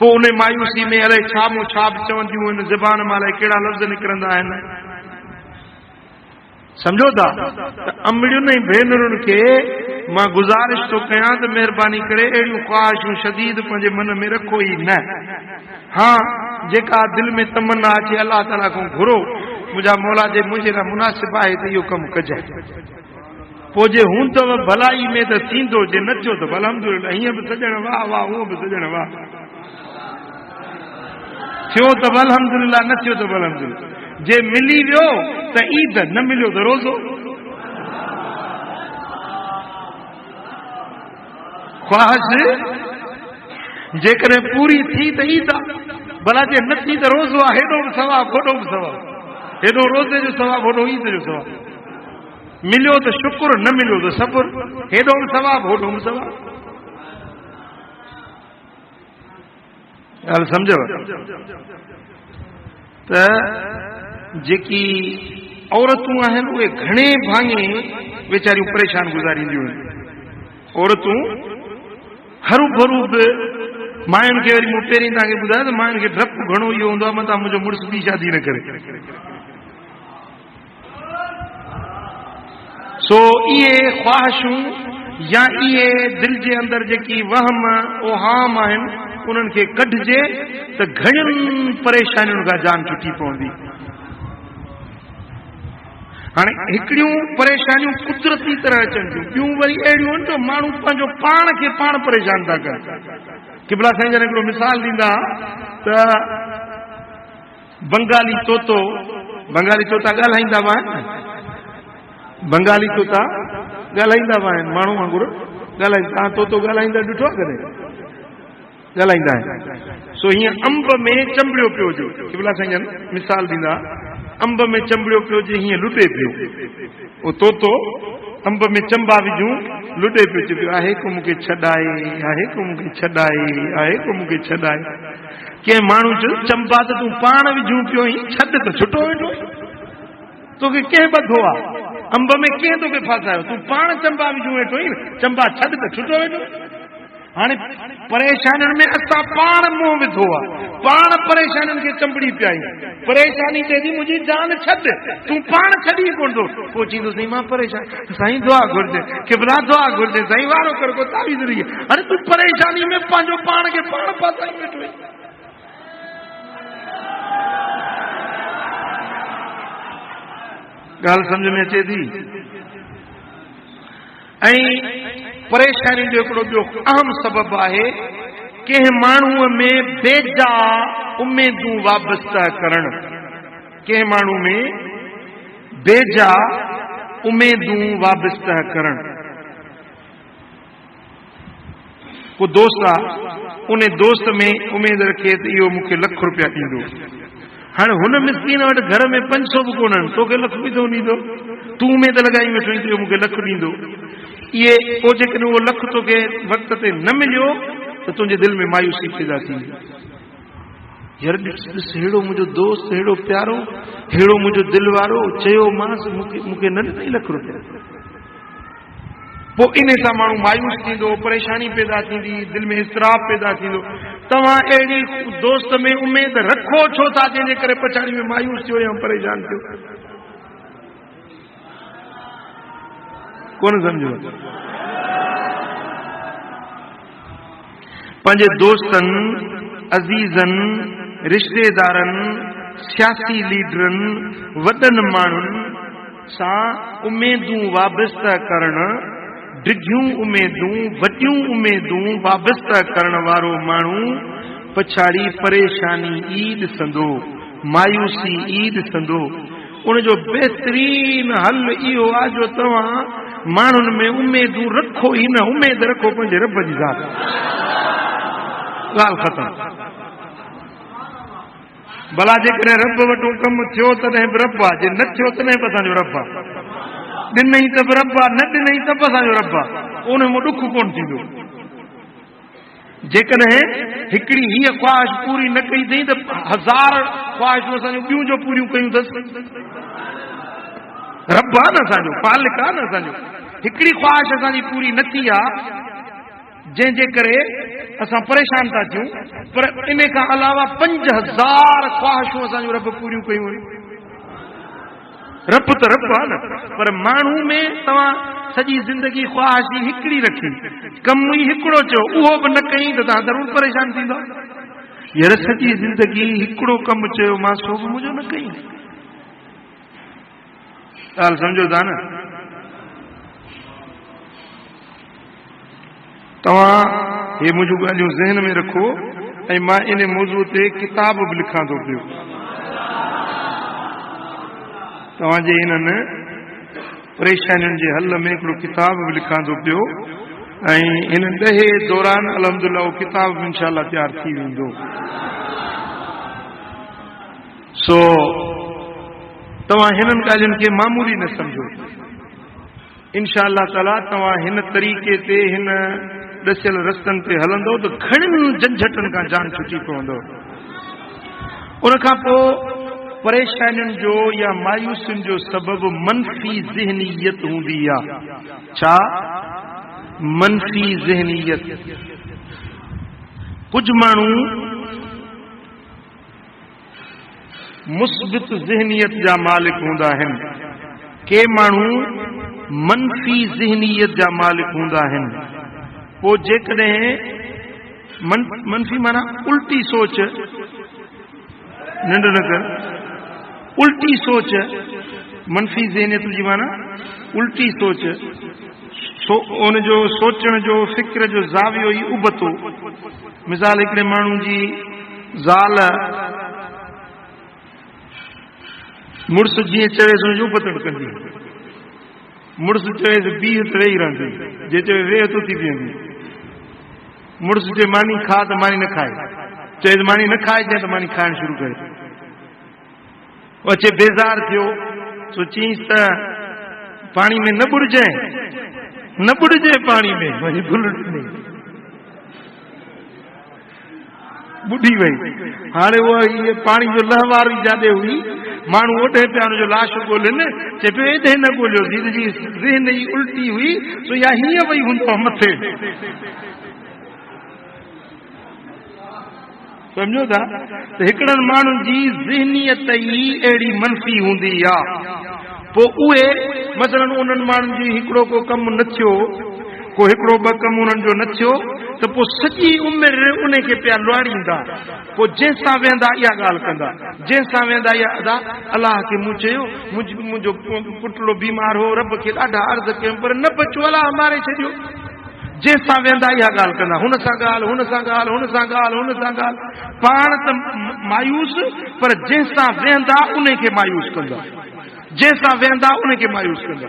[SPEAKER 1] पोइ उन मायूसी में अलाए छा मूं छा बि चवंदियूं आहिनि ज़बान मां अलाए कहिड़ा लफ़्ज़ निकिरंदा आहिनि सम्झो था त अमड़ियुनि ऐं भेनरुनि खे मां गुज़ारिश थो कयां त महिरबानी करे अहिड़ियूं ख़्वाहिशूं शदीद पंहिंजे मन में रखो ई न हा जेका दिलि में तमन्ना अचे अलाह ताला खां घुरो मुंहिंजा मौला जे मुंहिंजे लाइ मुनासिब आहे त इहो कमु कजांइ पोइ जे हूंदव भलाई में त थींदो जे न थियो त अल्हम्दुलिल्लाह हीअं बि सॼण वाह वाह हूअं बि सॼण वाह थियो त अल्हम्दुलिल्लाह न थियो त अल्हम्दुलिल्लाह जे मिली वियो त ईद न मिलियो त रोज़ो ख़्वाहिश जेकॾहिं पूरी थी त ईद भला जे न थी त रोज़ो आहे हेॾो बि सवाबु होॾो बि सवाबु हेॾो रोज़े जो सवाबु होॾो ईद जो सवाबु मिलियो त शुक्र न मिलियो त सब्र हेॾो बि सवाबु होॾो बि सवाबु ॻाल्हि सम्झव त जेकी औरतूं आहिनि उहे घणे भाङे वीचारियूं परेशान गुज़ारींदियूं आहिनि औरतूं हरू भरू बि मायुनि खे वरी मूं पहिरीं तव्हांखे ॿुधायो त मायुनि खे डपु घणो इहो हूंदो आहे मथां मुंहिंजो मुड़ुस ॿी शादी न करे सो इहे ख़्वाहिशूं या इहे दिलि जे अंदरि जेकी वहम ओहाम आहिनि उन्हनि खे कढिजे त घणियुनि परेशानियुनि खां जान छुटी पवंदी हाणे हिकिड़ियूं परेशानियूं कुदरती तरह अचनि थियूं ॿियूं वरी अहिड़ियूं आहिनि त माण्हू पंहिंजो पाण खे पाण परेशान था कनि किबला साईं जन हिकिड़ो मिसाल ॾींदा त बंगाली तोता ॻाल्हाईंदा हुआ बंगाली तोता ॻाल्हाईंदा हुआ आहिनि माण्हू वांगुरु ॻाल्हाईंदा तव्हां तोतो ॻाल्हाईंदा ॾिठो आहे कॾहिं ॻाल्हाईंदा आहिनि सो हीअं अंब में चंबड़ियो पियो हुजे किबला साईं जन मिसाल ॾींदा अंब में चंबड़ियो पियो हुजे हीअं लुटे पियो उहो तोतो अंब में चंबा विझूं लुटे पियो अचे पियो आहे को मूंखे छॾाए आहे को मूंखे छॾाए आहे को मूंखे छॾाए कंहिं माण्हू चयो चंबा त तूं पाण विझूं पियो ई छॾ त छुटो वेठो तोखे कंहिं ॿधो आहे अंब में कंहिं तोखे फासायो तूं पाण चंबा विझूं वेठो ई चंबा छॾ त छुटो वेठो हाणे परेशानियुनि में असां पाण मुंहुं विधो आहे पाण परेशानियुनि खे चंबड़ी पिया आहियूं परेशानी चए थी मुंहिंजी जान छॾ तूं पाण छॾी कोन थो पोइ चईंदो साईं मां परेशान साईं दुआ घुरिजे किबला दुआ घुरिजे साईं वारो कर को तावीज़ रही अरे तूं परेशानी में पंहिंजो पाण खे पाण फासाई वेठो ॻाल्हि सम्झ में अचे थी ऐं परेशानी जो हिकिड़ो ॿियो अहम सबबु आहे कंहिं माण्हूअ में बेजा उमेदूं वाबस्ता करणु कंहिं माण्हू में बेजा उमेदूं वाबस्ता करणु को दोस्त आहे उन दोस्त में उमेद रखे त इहो मूंखे ₹1,00,000 ॾींदो हाणे हुन मिसकीन वटि घर में 500 बि कोन आहिनि तोखे लख बि थो ॾींदो तूं उमेद लॻाई वेठो इहो मूंखे ₹1,00,000 ॾींदो इहे पोइ जेकॾहिं उहो ₹1,00,000 तोखे वक़्त ते न मिलियो त तुंहिंजे दिलि में मायूसी पैदा थींदी यार ॾिस अहिड़ो मुंहिंजो दोस्त अहिड़ो प्यारो अहिड़ो मुंहिंजो दिलि वारो चयोमांसि मूंखे न ॾिनई ₹1,00,000 पोइ इन सां माण्हू मायूस थींदो परेशानी पैदा थींदी दिलि में इज़तिराब पैदा थींदो तव्हां अहिड़ी दोस्त में उमेद रखो छो था जंहिंजे करे पछाड़ी में मायूस थियो या परेशान थियो कौन समझो पंहिंजे दोस्तनि अज़ीज़नि रिश्तेदारनि सियासी लीडरनि वॾनि माण्हुनि सां उमेदूं वाबस्ता करणु डिघियूं उमेदूं वॾियूं उमेदूं वाबस्ता करण वारो माण्हू पछाड़ी परेशानी ई ॾिसंदो मायूसी ई ॾिसंदो उनजो बहितरीन हल इहो आहे जो तव्हां माण्हुनि में उमेदूं रखो ई न उमेद रखो पंहिंजे रब जी ज़ात ॻाल्हि ख़तम भला जेकॾहिं रब वटि कमु थियो तॾहिं बि रब आहे जे न थियो तॾहिं बि असांजो रब आहे ॾिनई त बि रब आहे न ॾिनई त बि असांजो रब आहे उन में ॾुख कोन थींदो जेकॾहिं हिकिड़ी हीअ ख़्वाहिश पूरी न कई अथई त 1000 ख़्वाहिशूं असांजूं ॿियूं जो पूरियूं कयूं अथसि रब आहे न असांजो पालिक आहे न असांजो हिकिड़ी ख़्वाहिश असांजी पूरी न थी आहे जंहिंजे करे असां परेशान था थियूं पर इन खां अलावा 5000 ख़्वाहिशूं असांजूं रब पूरियूं कयूं रब त रब आहे न पर माण्हू में तव्हां सॼी ज़िंदगी ख़्वाहिश ई हिकिड़ी रखी कमु ई हिकिड़ो चयो उहो बि न कई त तव्हां ज़रूरु परेशान थींदो यार सॼी ज़िंदगी हिकिड़ो कमु चयो मां सो बि मुंहिंजो न कई ॻाल्हि सम्झो था न तव्हां हे मुंहिंजूं ॻाल्हियूं ज़हन में रखो ऐं मां इन मौज़ूअ ते किताब बि लिखां थो पियो तव्हांजे इन्हनि परेशानियुनि जे हल में हिकिड़ो किताब बि लिखां थो पियो ऐं हिन ॾहे दौरान अलहमदुलिल्लाह उहो किताब बि इंशाअल्लाह तयारु थी वेंदो सो तव्हां हिननि ॻाल्हियुनि खे मामूली न सम्झो इंशाअल्लाह ताला तव्हां हिन तरीक़े ते हिन ॾसियल रस्तनि ते हलंदो त घणनि झंझटनि खां जान छुटी पवंदो उन खां पोइ परेशानियुनि जो या मायूसियुनि जो सबबु मनफ़ी ज़हनियत हूंदी आहे छा मनफ़ी ज़हनियत कुझु माण्हू मुस्बित ज़हनियत जा मालिक हूंदा आहिनि के माण्हू मनफ़ी ज़हनियत जा मालिक हूंदा आहिनि पोइ जेकॾहिं मनफ़ी माना उल्टी सोच निंड न कर उल्टी सोच मनफ़ी ज़हनियत जी माना उल्टी सोच उन जो सोचण जो फ़िक्र जो ज़ावियो ई उबतो मिसाल हिकिड़े माण्हू जी ज़ाल मुड़ुस जीअं चवेसि हुनजी उबतड़ कंदी मुड़ुस चवेसि बीह त वेही रहंदी जे चवे वेह त थी बीहंदी मुड़ुस चए मानी खा त मानी न खाए चए मानी न खाए त मानी खाइण शुरू करे अचे बेज़ार थियो सोचींसि त पाणी में न बुड़जे पाणी में वरी भुल बुढ़ी वई हाणे उहा इहे पाणी जो लहवार ई जाॾे हुई माण्हू ओॾे पिया हुनजो लाश ॻोल्हनि चए पियो एॾे न ॻोल्हियो जी ज़हन जी उल्टी हुई सो या हीअं वई हूंदो मथे सम्झो था त हिकिड़नि माण्हुनि जी ज़हनियत ई अहिड़ी मनफ़ी हूंदी आहे पोइ उहे मसलन उन्हनि माण्हुनि जी हिकिड़ो को कमु न थियो को हिकिड़ो ॿ कमु उन्हनि जो न थियो त पोइ सॼी उमिरि उन खे पिया लुआड़ींदा पोइ जंहिंसां वेंदा इहा ॻाल्हि कंदा जंहिंसां वेंदा इहा अदा अलाह खे मूं चयो मुंहिंजो पुटड़ो बीमार हो रब खे ॾाढा अर्ज़ कयूं पर न बचियो अलाह मारे छॾियो जंहिंसां वेंदा इहा ॻाल्हि कंदा हुन सां ॻाल्हि हुन सां ॻाल्हि हुन सां ॻाल्हि हुन सां ॻाल्हि पाण त मायूस पर जंहिंसां वेंदा उन खे मायूस कंदा जंहिंसां वेंदा उन खे मायूस कंदा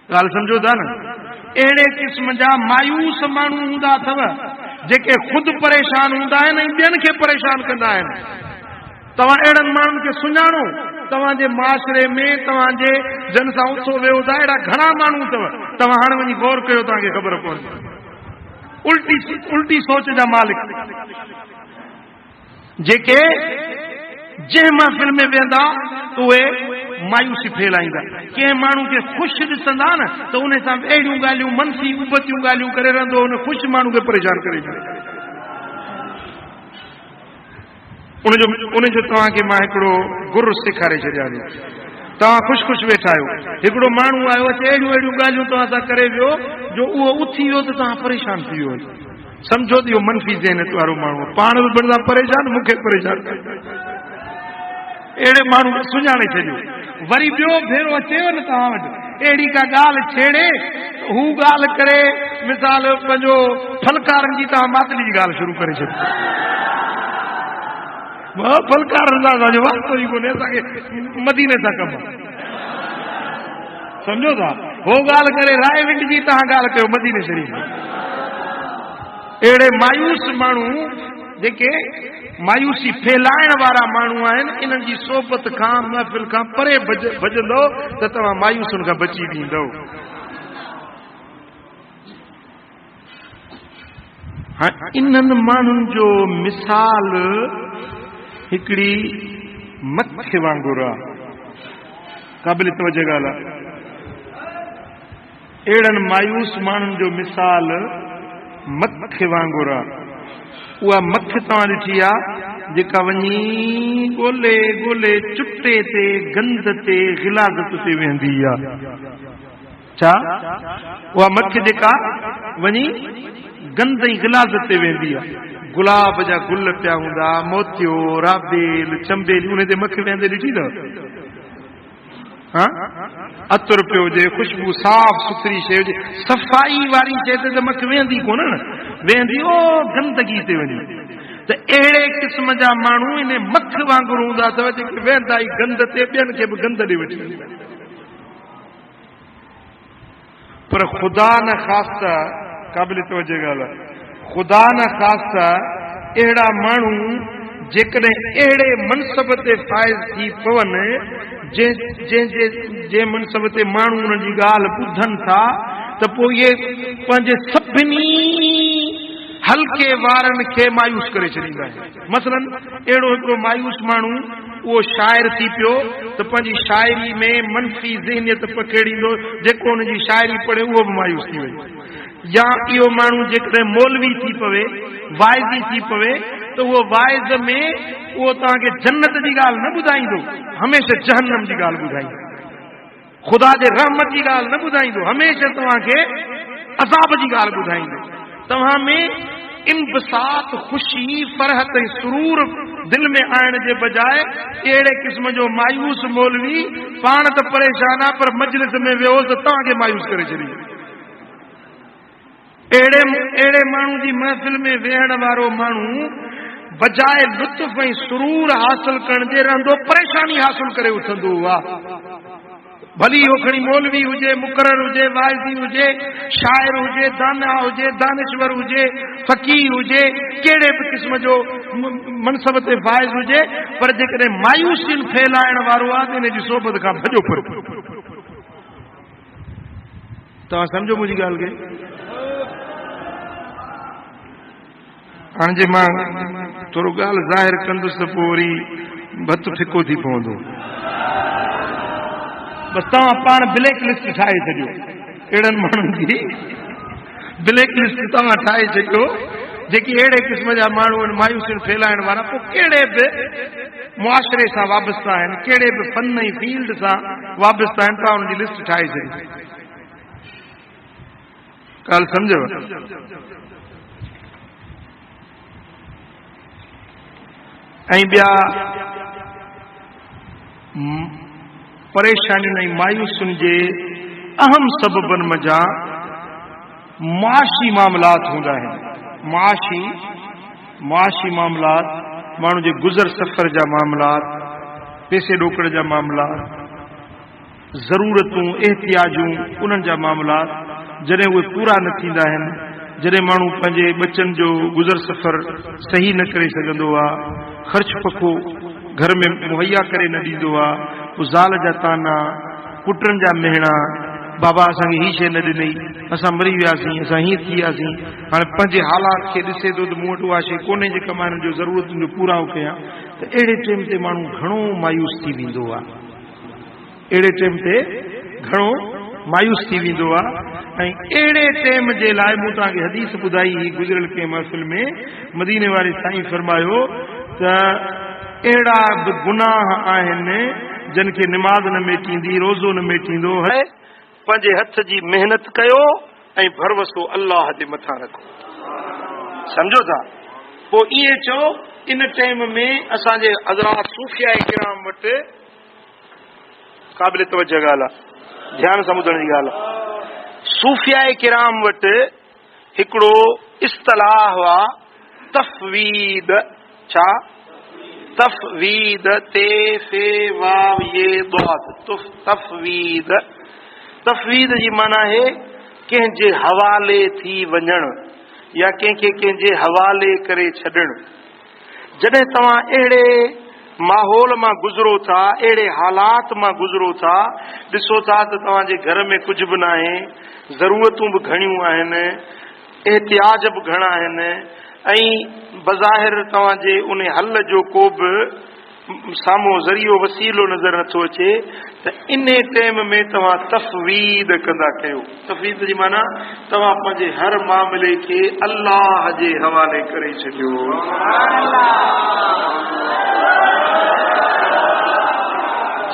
[SPEAKER 1] ॻाल्हि सम्झो था न अहिड़े क़िस्म जा मायूस माण्हू हूंदा अथव जेके ख़ुदि परेशान हूंदा आहिनि ऐं ॿियनि खे परेशान कंदा आहिनि तव्हां अहिड़नि माण्हुनि खे सुञाणो तव्हांजे माशरे में तव्हांजे जन सां उथो वेहो था अहिड़ा घणा माण्हू अथव तव्हां हाणे वञी गौर कयो तव्हांखे ख़बर पवंदी उल्टी सोच जा मालिक जेके जंहिं महफ़िल में वेंदा उहे मायूसी फैलाईंदा कंहिं माण्हू खे ख़ुशि ॾिसंदा न त उन सां अहिड़ियूं ॻाल्हियूं मनफ़ी उबतियूं ॻाल्हियूं करे रहंदो उन ख़ुशि माण्हू खे परेशान करे छॾे उनजो तव्हांखे मां हिकिड़ो गुर सेखारे छॾियां तव्हां ख़ुशि वेठा आहियो, हिकिड़ो माण्हू आयो अचे अहिड़ियूं अहिड़ियूं ॻाल्हियूं तव्हां सां करे वियो जो उहो उथी वियो त तव्हां परेशान थी वियो, सम्झो त इहो मनफ़ी ज़हनियत वारो माण्हू पाण बि बणंदा परेशान, मूंखे परेशान अहिड़े माण्हू खे सुञाणे छॾियो। वरी ॿियो भेरो अचेव न तव्हां वटि अहिड़ी का ॻाल्हि छेड़े हू ॻाल्हि करे मिसाल पंहिंजो फलकारनि जी तव्हां मातली जी ॻाल्हि शुरू करे छॾियो, फलकारनि सां असांजो वास्तो ई कोन्हे, असांखे मदीने सां कमु, सम्झो था। हो ॻाल्हि करे रायविंड जी तव्हां ॻाल्हि कयो मदीने शरीफ़। अहिड़े मायूस माण्हू जेके मायूसी फैलाइण वारा माण्हू आहिनि, इन्हनि जी सोबत खां महफ़िल खां परे भॼंदो त तव्हां मायूसुनि खां बची वेंदव। इन्हनि माण्हुनि जो मिसाल हिकिड़ी मथे वांगुरु आहे, क़ाबिल तवजो ॻाल्हि आहे। अहिड़नि मायूस माण्हुनि जो मिसाल मथे वांगुरु आहे। उहा मथ तव्हां ॾिठी आहे जेका वञी ॻोल्हे ॻोल्हे चुटे ते गंद ते गिलाज़त ते वेंदी आहे। छा उहा मथ जेका वञी गंद ऐं गिलाज़त ते वेंदी आहे, गुलाब जा गुल पिया हूंदा, मोतियो, राबेल, चंबेली, उन ते मथे वेंदे ॾिठी अथव? अतर पियो हुजे, ख़ुशबू साफ़ सुथरी शइ हुजे, सफ़ाई वारी शइ ते त मथ वेंदी कोन न, वेंदी ओ गंदगी ते वञी। त अहिड़े क़िस्म जा माण्हू इन मथ वांगुरु हूंदा अथव जेके वेंदा ई गंद ते, ॿियनि खे बि गंद ॾे वठी वेंदा। पर ख़ुदा न ख़ास्ता, क़ाबिल तवजो ॻाल्हि आहे, ख़ुदा न ख़ास्ता अहिड़ा माण्हू जेकॾहिं अहिड़े मनसब ते फ़ाइज़ थी पवनि जंहिं मनसब ते माण्हू उन्हनि जी ॻाल्हि ॿुधनि था त पोइ इहे पंहिंजे सभिनी हल्के वारनि खे मायूस करे छॾींदा आहिनि। मसलन अहिड़ो हिकिड़ो मायूस माण्हू उहो शाइर थी पियो त पंहिंजी शाइरी में मनफ़ी ज़हनियत पखेड़ींदो, जेको हुनजी शाइरी पढ़े उहो बि मायूस थी वञे। या इहो माण्हू जेकॾहिं मौलवी थी पवे, वाइज़ी थी पवे त उहो वाइज़ में उहो तव्हांखे जन्नत जी ॻाल्हि न ॿुधाईंदो, हमेशह जहन्नम जी ॻाल्हि ॿुधाईंदो, ख़ुदा जे रहमत जी ॻाल्हि न ॿुधाईंदो, हमेशह तव्हांखे अज़ाब जी ॻाल्हि ॿुधाईंदो। तव्हां में इम्बसात, ख़ुशी, फरहत ऐं सुरूर दिलि में आणण जे बजाए अहिड़े क़िस्म जो मायूस मौलवी पाण त परेशान आहे पर मजलिस में वियो त तव्हांखे मायूस करे छॾींदो। अहिड़े माण्हू जी महफ़िल में वेहण वारो माण्हू बजाए लुत्फ़ ऐं सुरूर हासिल करण जे रहंदो परेशानी हासिल करे उथंदो आहे। भली हो खणी मौलवी हुजे, मुक़रर हुजे, वाइज़ी हुजे, शाइर हुजे, दाना हुजे, दानिश्वर हुजे, फ़कीर हुजे, कहिड़े बि क़िस्म जो मनसब ते फ़ाइज़ हुजे, पर जेकॾहिं मायूसी फैलाइण वारो आहे त इन जी सोबत खां भॼो फिरो। तव्हां सम्झो मुंहिंजी ॻाल्हि खे? हाणे जे मां थोरो ॻाल्हि ज़ाहिर कंदुसि त पोइ वरी भत फिको थी पवंदो। बसि तव्हां पाण ब्लैक लिस्ट ठाहे छॾियो, अहिड़नि माण्हुनि जी ब्लैक लिस्ट तव्हां ठाहे छॾियो जेके अहिड़े क़िस्म जा माण्हू आहिनि मायूसी फैलाइण वारा, पोइ कहिड़े बि मुआशिरे सां वाबस्ता आहिनि, कहिड़े बि फन ऐं फील्ड सां वाबस्ता आहिनि, तव्हां हुनजी लिस्ट ठाहे छॾियो। ॻाल्हि सम्झव? ऐं ॿिया परेशानियुनि ऐं मायूसियुनि जे अहम सबबनि मंझां मुआशी मामलात हूंदा आहिनि। मुआशी मामलात, माण्हू जे गुज़र सफ़र जा मामलात, पैसे ॾोकड़ जा मामलात, ज़रूरतूं, एहतियाजूं, उन्हनि जा मामलात जॾहिं उहे पूरा न थींदा आहिनि, जॾहिं माण्हू पंहिंजे बचनि जो गुज़र सफ़र सही न करे सघंदो आहे, ख़र्च पको घर में मुहैया करे न ॾींदो आहे, पोइ ज़ाल जा ताना, पुटनि जा मेहणा, बाबा असांखे हीअ शइ न ॾिनई, असां मरी वियासीं, असां हीअं थी वियासीं, हाणे पंहिंजे हालात खे ॾिसे थो त मूं वटि उहा शइ कोन्हे जेका मां हिननि जो ज़रूरतुनि जो पूरा कयां, त अहिड़े टाइम ते माण्हू घणो मायूस थी वेंदो आहे। अहिड़े टाइम ते घणो मायूस थी वेंदो आहे। ऐं अहिड़े टाइम जे लाइ मूं तव्हांखे हदीस ॿुधाई हुई गुज़िरियल कंहिं महफ़िल में, मदीने वारे साईं फरमायो त अहिड़ा बि गुनाह आहिनि जिन खे निमाज़ न मेटींदी, रोज़ो न मेटींदो है, पंहिंजे हथ जी मेहनत कयो ऐं भरवसो अल्लाह जे मथां रखो। समझो था? पोइ इहे चओ इन टाइम में असांजे हज़रात सूफिया किराम वटि क़ाबिल तवज्जो ॻाल्हि आहे, ध्यान सां ॿुधण जी ॻाल्हि आहे। सूफिया किराम वटि हिकिड़ो इस्तलाह हुआ तफ़वीद। छा? तफ़वीद, ते फे वाव ये दाद, तफ़वीद। तफ़वीद जी माना है कंहिंजे हवाले थी वञण या कंहिंखे कंहिंजे हवाले करे छॾण। जॾहिं तव्हां अहिड़े माहौल मां गुज़रो था, अहिड़े हालात मां गुज़रो था, ॾिसो था त तव्हांजे घर में कुझु बि न आहे, ज़रूरतूं बि घणियूं आहिनि, एहतियाज बि घणा आहिनि, ऐं बज़ाहिर तव्हांजे उन हल जो को बि साम्हूं ज़रियो वसीलो नज़र नथो अचे, त इन टाइम में तव्हां तफ़वीद कंदा कयो। तफ़वीद जी माना तव्हां पंहिंजे हर मामले खे अल्लाह जे हवाले करे छॾियो।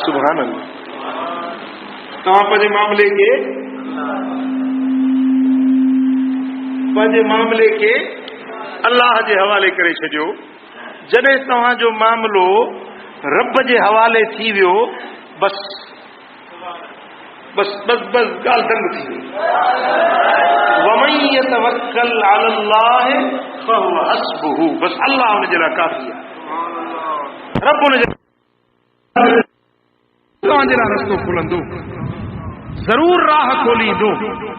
[SPEAKER 1] सुभान अल्लाह। तव्हां पंहिंजे मामले खे अल्लाह जे हवाले करे छॾियो। जॾहिं तव्हांजो मामलो रब जे हवाले थी वियो, बस बस बस बस ॻाल्हि दंग थी वई। वमन यतवक्कल अलल्लाह फहुव हस्बुहु, बस अल्लाह हुन जे लाइ काफ़ी आहे। रब हुन जे तव्हांजे लाइ रस्तो खुलंदो, ज़रूर राह खोलींदो।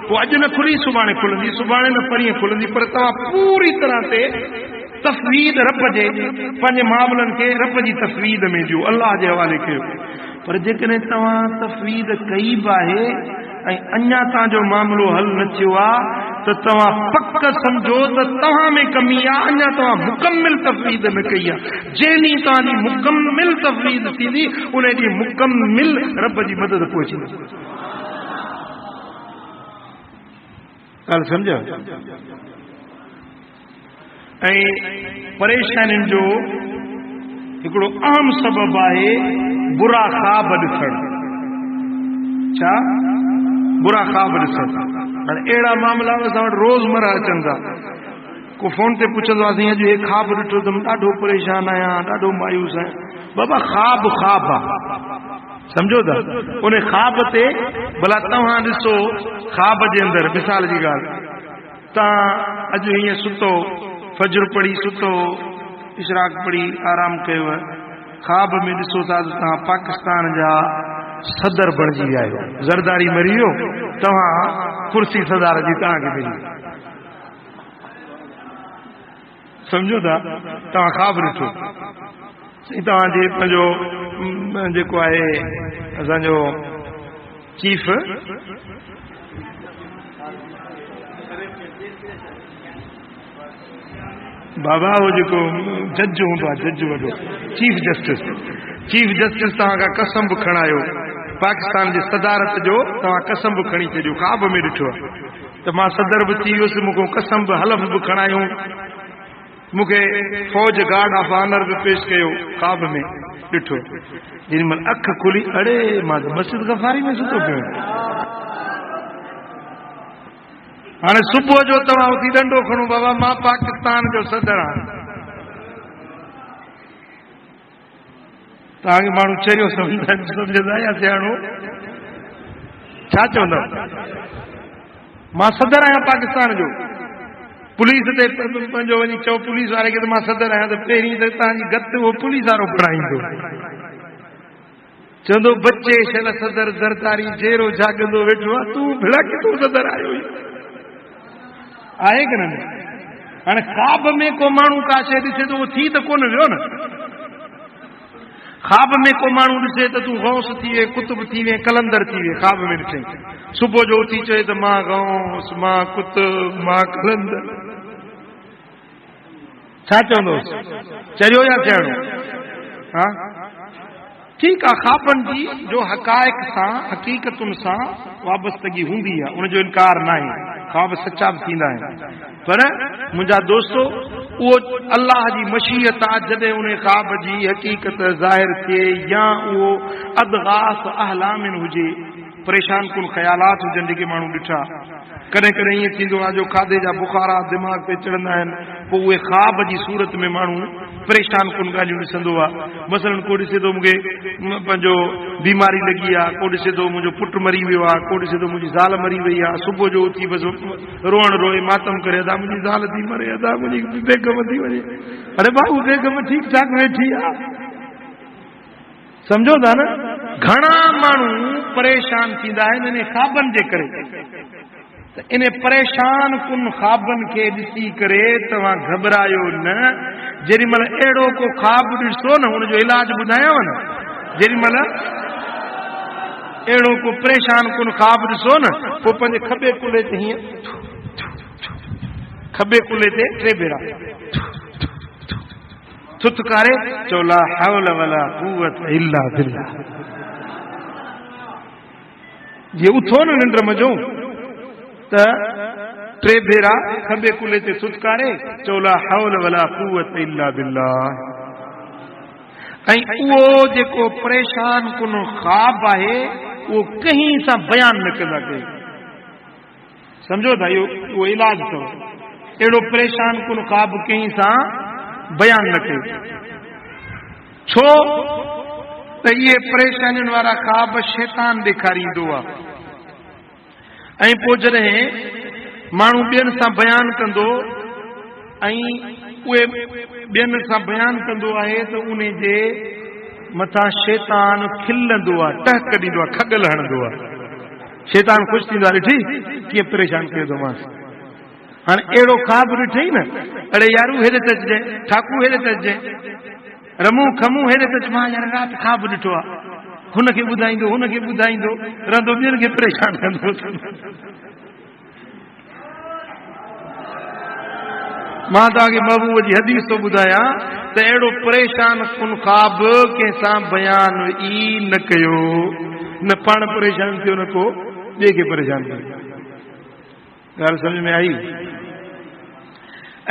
[SPEAKER 1] पोइ अॼु न खुली सुभाणे खुलंदी, सुभाणे न परीहं खुलंदी, पर तव्हां पूरी तरह ते तफ़वीद रब जे, पंहिंजे मामलनि खे रब जी तफ़वीद में ॾियो, अल्लाह जे हवाले कयो। पर जेकॾहिं तव्हां तफ़वीद कई बि आहे ऐं अञा तव्हांजो मामलो हल न थियो आहे, त तव्हां पक सम्झो त तव्हां में कमी आहे, अञा तव्हां मुकमिल तफ़वीद न कई आहे। जंहिं ॾींहुं तव्हांजी मुकमिल तफ़वीद थींदी, उन ॾींहुं मुकमिल रब जी मदद पहुची। ॻाल्हि सम्झो? ऐं परेशानियुनि जो हिकिड़ो अहम सबबु आहे बुरा ख़्वाब ॾिसण। छा? बुरा ख़्वाब ॾिसण। हाणे अहिड़ा मामला असां वटि रोज़मर्रा अचनि था। को फोन ते पुछंदो आहे, अॼु हे ख़्वाब ॾिठो त ॾाढो परेशान आहियां, ॾाढो मायूस आहियां। बाबा ख़्वाब आहे, समझो था? उन ख़्वाब ते भला तव्हां ॾिसो, ख़्वाब जे अंदरि मिसाल जी ॻाल्हि, तव्हां अॼु हीअं सुतो, फजर पढ़ी सुतो, इशराक पढ़ी आराम कयो, ख़्वाब में ॾिसो था त तव्हां पाकिस्तान जा सदर बणिजी विया आहियो, ज़रदारी मरी वियो, तव्हां कुर्सी सदार जी तव्हांखे मिली। सम्झो था? तव्हां ख़्वाब ॾिठो, तव्हांजे पंहिंजो जेको आहे असांजो चीफ बाबा, वो जेको जज हूंदो आहे, जज वॾो, चीफ जस्टिस तव्हां खां कसम बि खणायो, पाकिस्तान जी सदारत जो तव्हां कसम बि खणी छॾियो, ख़्वाब में ॾिठो आहे त मां सदर बि थी वियुसि, मूंखे कसम बि हलफ़ बि खणायूं, मूंखे फौज गार्ड ऑफ ऑनर बि पेश कयो, ख़्वाब में ॾिठो। जेॾी महिल अख खुली, अड़े मां त मस्जिद गफ़ारी में सुतो पियो। हाणे सुबुह जो तव्हां उथी डंडो खणो, बाबा मां पाकिस्तान जो सदर आहियां। तव्हांखे माण्हू चरियो सम्झंदा या सियाणो? छा चवंदा? मां सदर आहियां पाकिस्तान जो। पुलिस ते पंहिंजो वञी चओ पुलिस वारे खे त मां सदर आहियां, त पहिरीं त तव्हांजी गत उहो पुलिस वारो खणाईंदो, चवंदो बच्चे शल सदर ज़रदारी जेरो जाॻंदो वेठो आहे, तूं भिड़ा कि तूं सदर आयो आहे कि न? हाणे ख़्वाब में को माण्हू का शइ ॾिसे त उहो थी त कोन वियो न। ख़्वाब में को माण्हू ॾिसे त तूं गौस थी वे, कुतुब थी वे, कलंदर थी वे। ख़्वाब में ॾिठे सुबुह जो उथी चए त मां गौस, मां कुतुब, मां कलंदर, छा चवंदोसि? चरियो या सियाणो? हा ठीकु आहे, ख़्वाबनि जी जो हक़ाइक़ सां, हक़ीक़तुनि सां वाबस्तगी हूंदी आहे, उनजो इनकार न आहे, ख़्वाब सचा बि थींदा आहिनि। पर मुंहिंजा दोस्तो, वो अल्लाह जी मशीयत आ जॾहिं उन ख्वाब जी हकीकत ज़ाहिर थिए या वो अदगास अहलामिन हुजे, परेशान कुन ख्यालात हुजनि जेके माण्हू ॾिठा। कॾहिं कॾहिं ईअं थींदो आहे जो खाधे जा बुखारा दिमाग़ ते चढ़ंदा आहिनि, पोइ उहे ख्वाब जी सूरत में माण्हू परेशान कुन ॻाल्हियूं ॾिसंदो आहे। मसलन को ॾिसे थो मूंखे पंहिंजो बीमारी लॻी आहे, को ॾिसे थो मुंहिंजो पुटु मरी वियो आहे, को ॾिसे थो मुंहिंजी ज़ाल मरी वई आहे। सुबुह जो उथी बसि रोअण रोए मातम करे, अदा मुंहिंजी ज़ाल थी मरे, अदा मुंहिंजी बेगम थी वञे। अरे बाबू बेगम ठीकु ठाक वेठी आहे, सम्झो था न। घणा माण्हू परेशान थींदा आहिनि इन ख्वाबनि जे करे। त इन परेशान कुन ख्वाबनि खे ॾिसी करे तव्हां घबरायो न। जेॾी महिल अहिड़ो को ख्वाब ॾिसो न, हुनजो इलाज ॿुधायांव न। जेॾी महिल अहिड़ो को परेशान कुन ख्वाब ॾिसो न, पोइ पंहिंजे खॿे कुल्हे ते हीअं, खॿे कुल्हे ते 3 भेरा थुथकारे चओ ला हौल वला कुव्वत इल्ला बिल्लाह। जे उथो न निंड मजो त 3 भेरा खॿे कुल्हे ते थुथकारे चओ ला हौल वला कुव्वत इल्ला बिल्लाह। ऐं उहो जेको परेशान कुन ख्वाब आहे उहो कहीं सां बयान न कंदा कयो, सम्झो था। इहो इलाज अथव। अहिड़ो परेशान कुन ख्वाब कहीं सां बयान न कयो। छो त इहे परेशानियुनि वारा ख्वाब शैतान ॾेखारींदो आहे। ऐं पोइ जॾहिं माण्हू ॿियनि सां बयान कंदो ऐं उहे ॿियनि सां बयान कंदो आहे त उन जे मथां शैतान खिलंदो आहे, टहक ॾींदो आहे, खगल हणंदो आहे। शैतान ख़ुशि थींदो आहे, ॾिठी कीअं परेशान कयो थो मां। हाणे अहिड़ो ख्वाब ॾिठई न, अड़े यारू हेॾे त अचिजांइ, ठाकू हेॾे त अचिजांइ, रमू खमू हेॾे त अच। मां यार राति ख्वाब ॾिठो आहे, हुनखे ॿुधाईंदो हुनखे ॿुधाईंदो रहंदो, ॿियनि खे परेशान कंदो। मां तव्हांखे महबूब जी हदीस थो ॿुधायां त अहिड़ो परेशान कुन ख्वाब कंहिंसां बयान ई न कयो। न पाण परेशान थियो, न को ॿिए खे परेशान कयो। ॻाल्हि सम्झ में आई।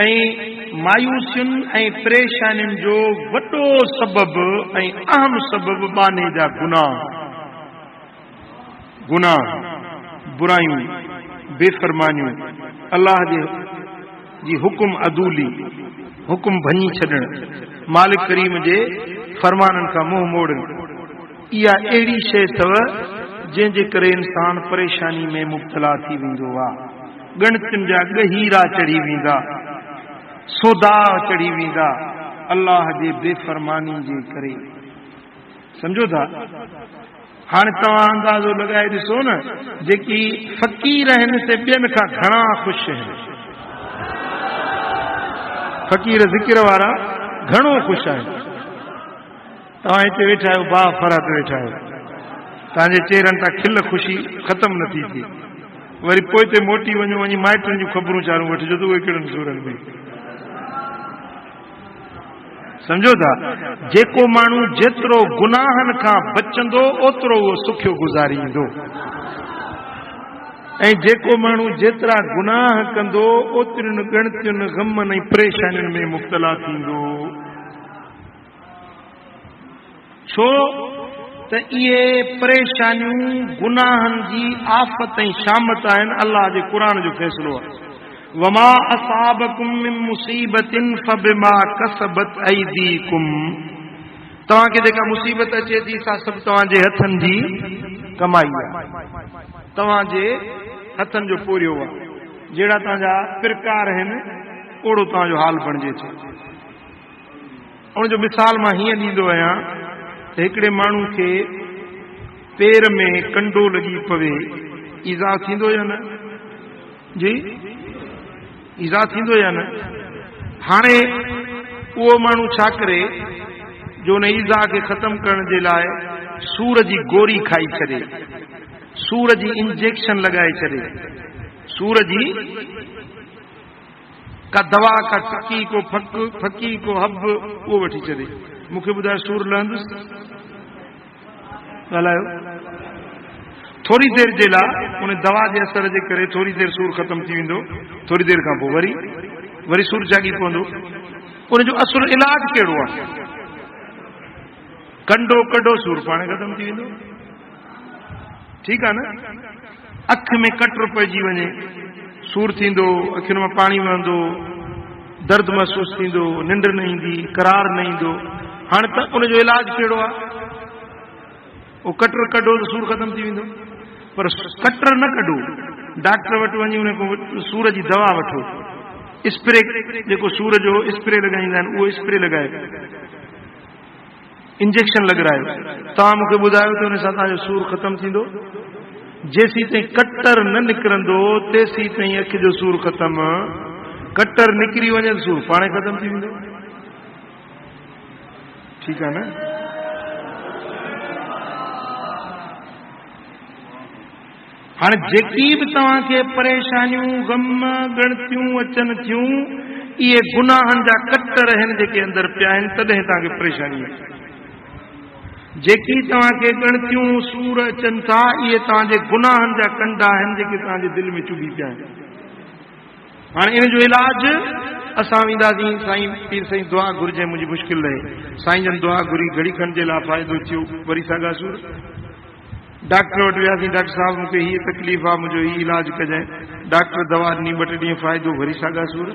[SPEAKER 1] ऐं मायूसियुनि ऐं परेशानियुनि जो वॾो सबबु ऐं अहम सबबु बाने जा गुनाह, बुरायूं, बेफ़रमानियूं, अल्लाह जी हुकुम अदूली, हुकुम भञी छॾण, मालिक करीम जे फरमाननि खां मुंहुं मोड़नि। इहा अहिड़ी शइ अथव जंहिंजे करे इंसान परेशानी में मुब्तला थी वेंदो आहे। गणतियुनि जा गहीरा चढ़ी वेंदा, सोदा चढ़ी वेंदा अल्लाह जे बेफ़रमानी जे करे, सम्झो था। हाणे तव्हां अंदाज़ो लॻाए ॾिसो न, जेकी फ़क़ीर आहिनि से ॿियनि खां घणा ख़ुशि आहिनि। फ़क़ीर ज़िक्र वारा घणो ख़ुशि आहिनि। तव्हां हिते वेठा आहियो, बा फरात वेठा आहियो, तव्हांजे चेहरनि तां खिल ख़ुशी ख़तम नथी थिए। वरी पोइ ते मोटी वञो, वञी माइटनि जूं ख़बरूं चालू वठिजो त उहे कहिड़नि सूरनि में, सम्झो था। जेको माण्हू जेतिरो गुनाहनि खां बचंदो ओतिरो उहो सुखियो गुज़ारींदो, ऐं जेको माण्हू जेतिरा गुनाह कंदो ओतिरियुनि गणतियुनि ग़मनि ऐं परेशानियुनि में मुब्तला थींदो। छो त इहे परेशानियूं गुनाहनि जी आफ़त ऐं शामत आहिनि। अल्लाह जे क़ुरान जो फ़ैसिलो आहे, वमा असाबकुम मिन मुसीबतिन फबिमा कसबत ऐदीकुम। तव्हांखे जेका मुसीबत अचे थी सा सभु तव्हांजे हथनि जी कमाई आहे, तव्हांजे हथनि जो पोरियो आहे। जहिड़ा तव्हांजा प्रकार आहिनि ओड़ो तव्हांजो हाल बणिजे थो। उनजो मिसाल मां हीअं ॾींदो आहियां त हिकिड़े माण्हू खे पेर में कंडो लॻी पवे, ईज़ा थींदो या न? जी, ईज़ा थींदो या न? हाणे उहो माण्हू छा करे जो उन ईज़ा खे ख़तम करण जे लाइ सूर जी गोरी खाई छॾे, सूर जी इंजेक्शन लॻाए छॾे, सूर जी का दवा का टकी को फकी को हब उहो वठी छॾे। मूंखे ॿुधायो सूर लहंदुसि? ॻाल्हायो। थोरी देरि जे लाइ उन दवा जे असर जे करे थोरी देरि सूर ख़तम थी वेंदो, थोरी देरि खां पोइ वरी वरी सूर जागी पवंदो। उन जो असुल इलाज कहिड़ो आहे? कंडो कढो सूर पाणे ख़तम थी वेंदो। ठीकु आहे न? अख में कटर पइजी वञे, सूर थींदो, अखियुनि मां पाणी वहंदो, दर्द महसूस थींदो, निंड न ईंदी, करार न ईंदो। हाणे त उन जो इलाज कहिड़ो आहे? वो कटर कढो त सूर ख़तम थी वेंदो। पर कटर न कढो, डॉक्टर वटि वञी उन खां सूर जी दवा वठो, स्प्रे जेको सूर जो स्प्रे लॻाईंदा आहिनि उहो स्प्रे लॻायो, इंजेक्शन लॻारायो। तव्हां मूंखे ॿुधायो त उन सां तव्हांजो सूर ख़तम थींदो? जेसीं ताईं कटर न निकिरंदो तेसीं ताईं अखि जो सूर ख़तम। कटर निकिरी वञे त सूर पाणे ख़तम थी वेंदो। ठीकु आहे न? हाणे जेकी बि तव्हांखे परेशानियूं गम गणतियूं अचनि थियूं, इहे गुनाहनि जा कटर आहिनि जेके अंदरि पिया आहिनि, तॾहिं तव्हांखे परेशानी आहे। जेकी तव्हांखे गणतियूं सूर अचनि था, इहे तव्हांजे गुनाहनि जा कंडा आहिनि जेके तव्हांजे दिलि में चुभी पिया आहिनि। हाणे इन जो इलाज असां वेंदासीं, साईं पीर साईं दुआ घुरिजे, मुंहिंजी मुश्किल रहे, साईं जन दुआ घुरी, घड़ी खनि जे लाइ फ़ाइदो थियो, वरी साॻा सूर। डॉक्टर वटि वियासीं, डॉक्टर साहब मूंखे हीअ तकलीफ़ आहे, मुंहिंजो हीउ इलाज कजांइ। डॉक्टर दवा ॾिनी, 2 टे ॾींहं फ़ाइदो, वरी साॻा सूर।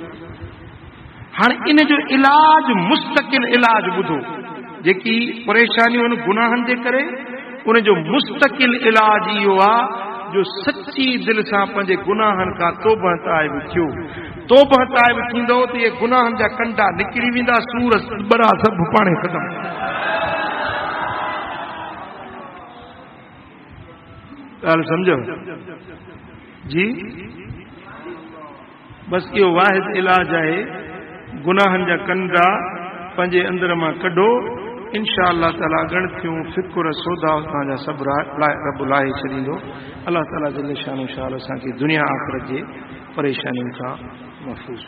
[SPEAKER 1] हाणे इन जो इलाज, मुस्तकिल इलाज ॿुधो, जेकी परेशानियूं आहिनि गुनाहनि जे करे, उन जो मुस्तकिल इलाज इहो आहे जो सची दिलि सां पंहिंजे गुनाहनि खां तौबह ताइब थियो। तौबह ताइब थींदो त इहे गुनाहनि जा कंडा निकिरी वेंदा, सूर बड़ा सभु पाणे ख़तम। ॻाल्हि सम्झो जी? बस इहो वाहिद इलाज आहे। गुनाहनि जा कंडा पंहिंजे अंदर मां कढो, इंशा अल्लाह ताला गणतियूं फिकुर सौदा तव्हांजा सभु रब लाहे छॾींदो। अल्लाह ताला जल शानो शाल असांखे दुनिया आख़िरत जे परेशानियुनि खां महफ़ूज़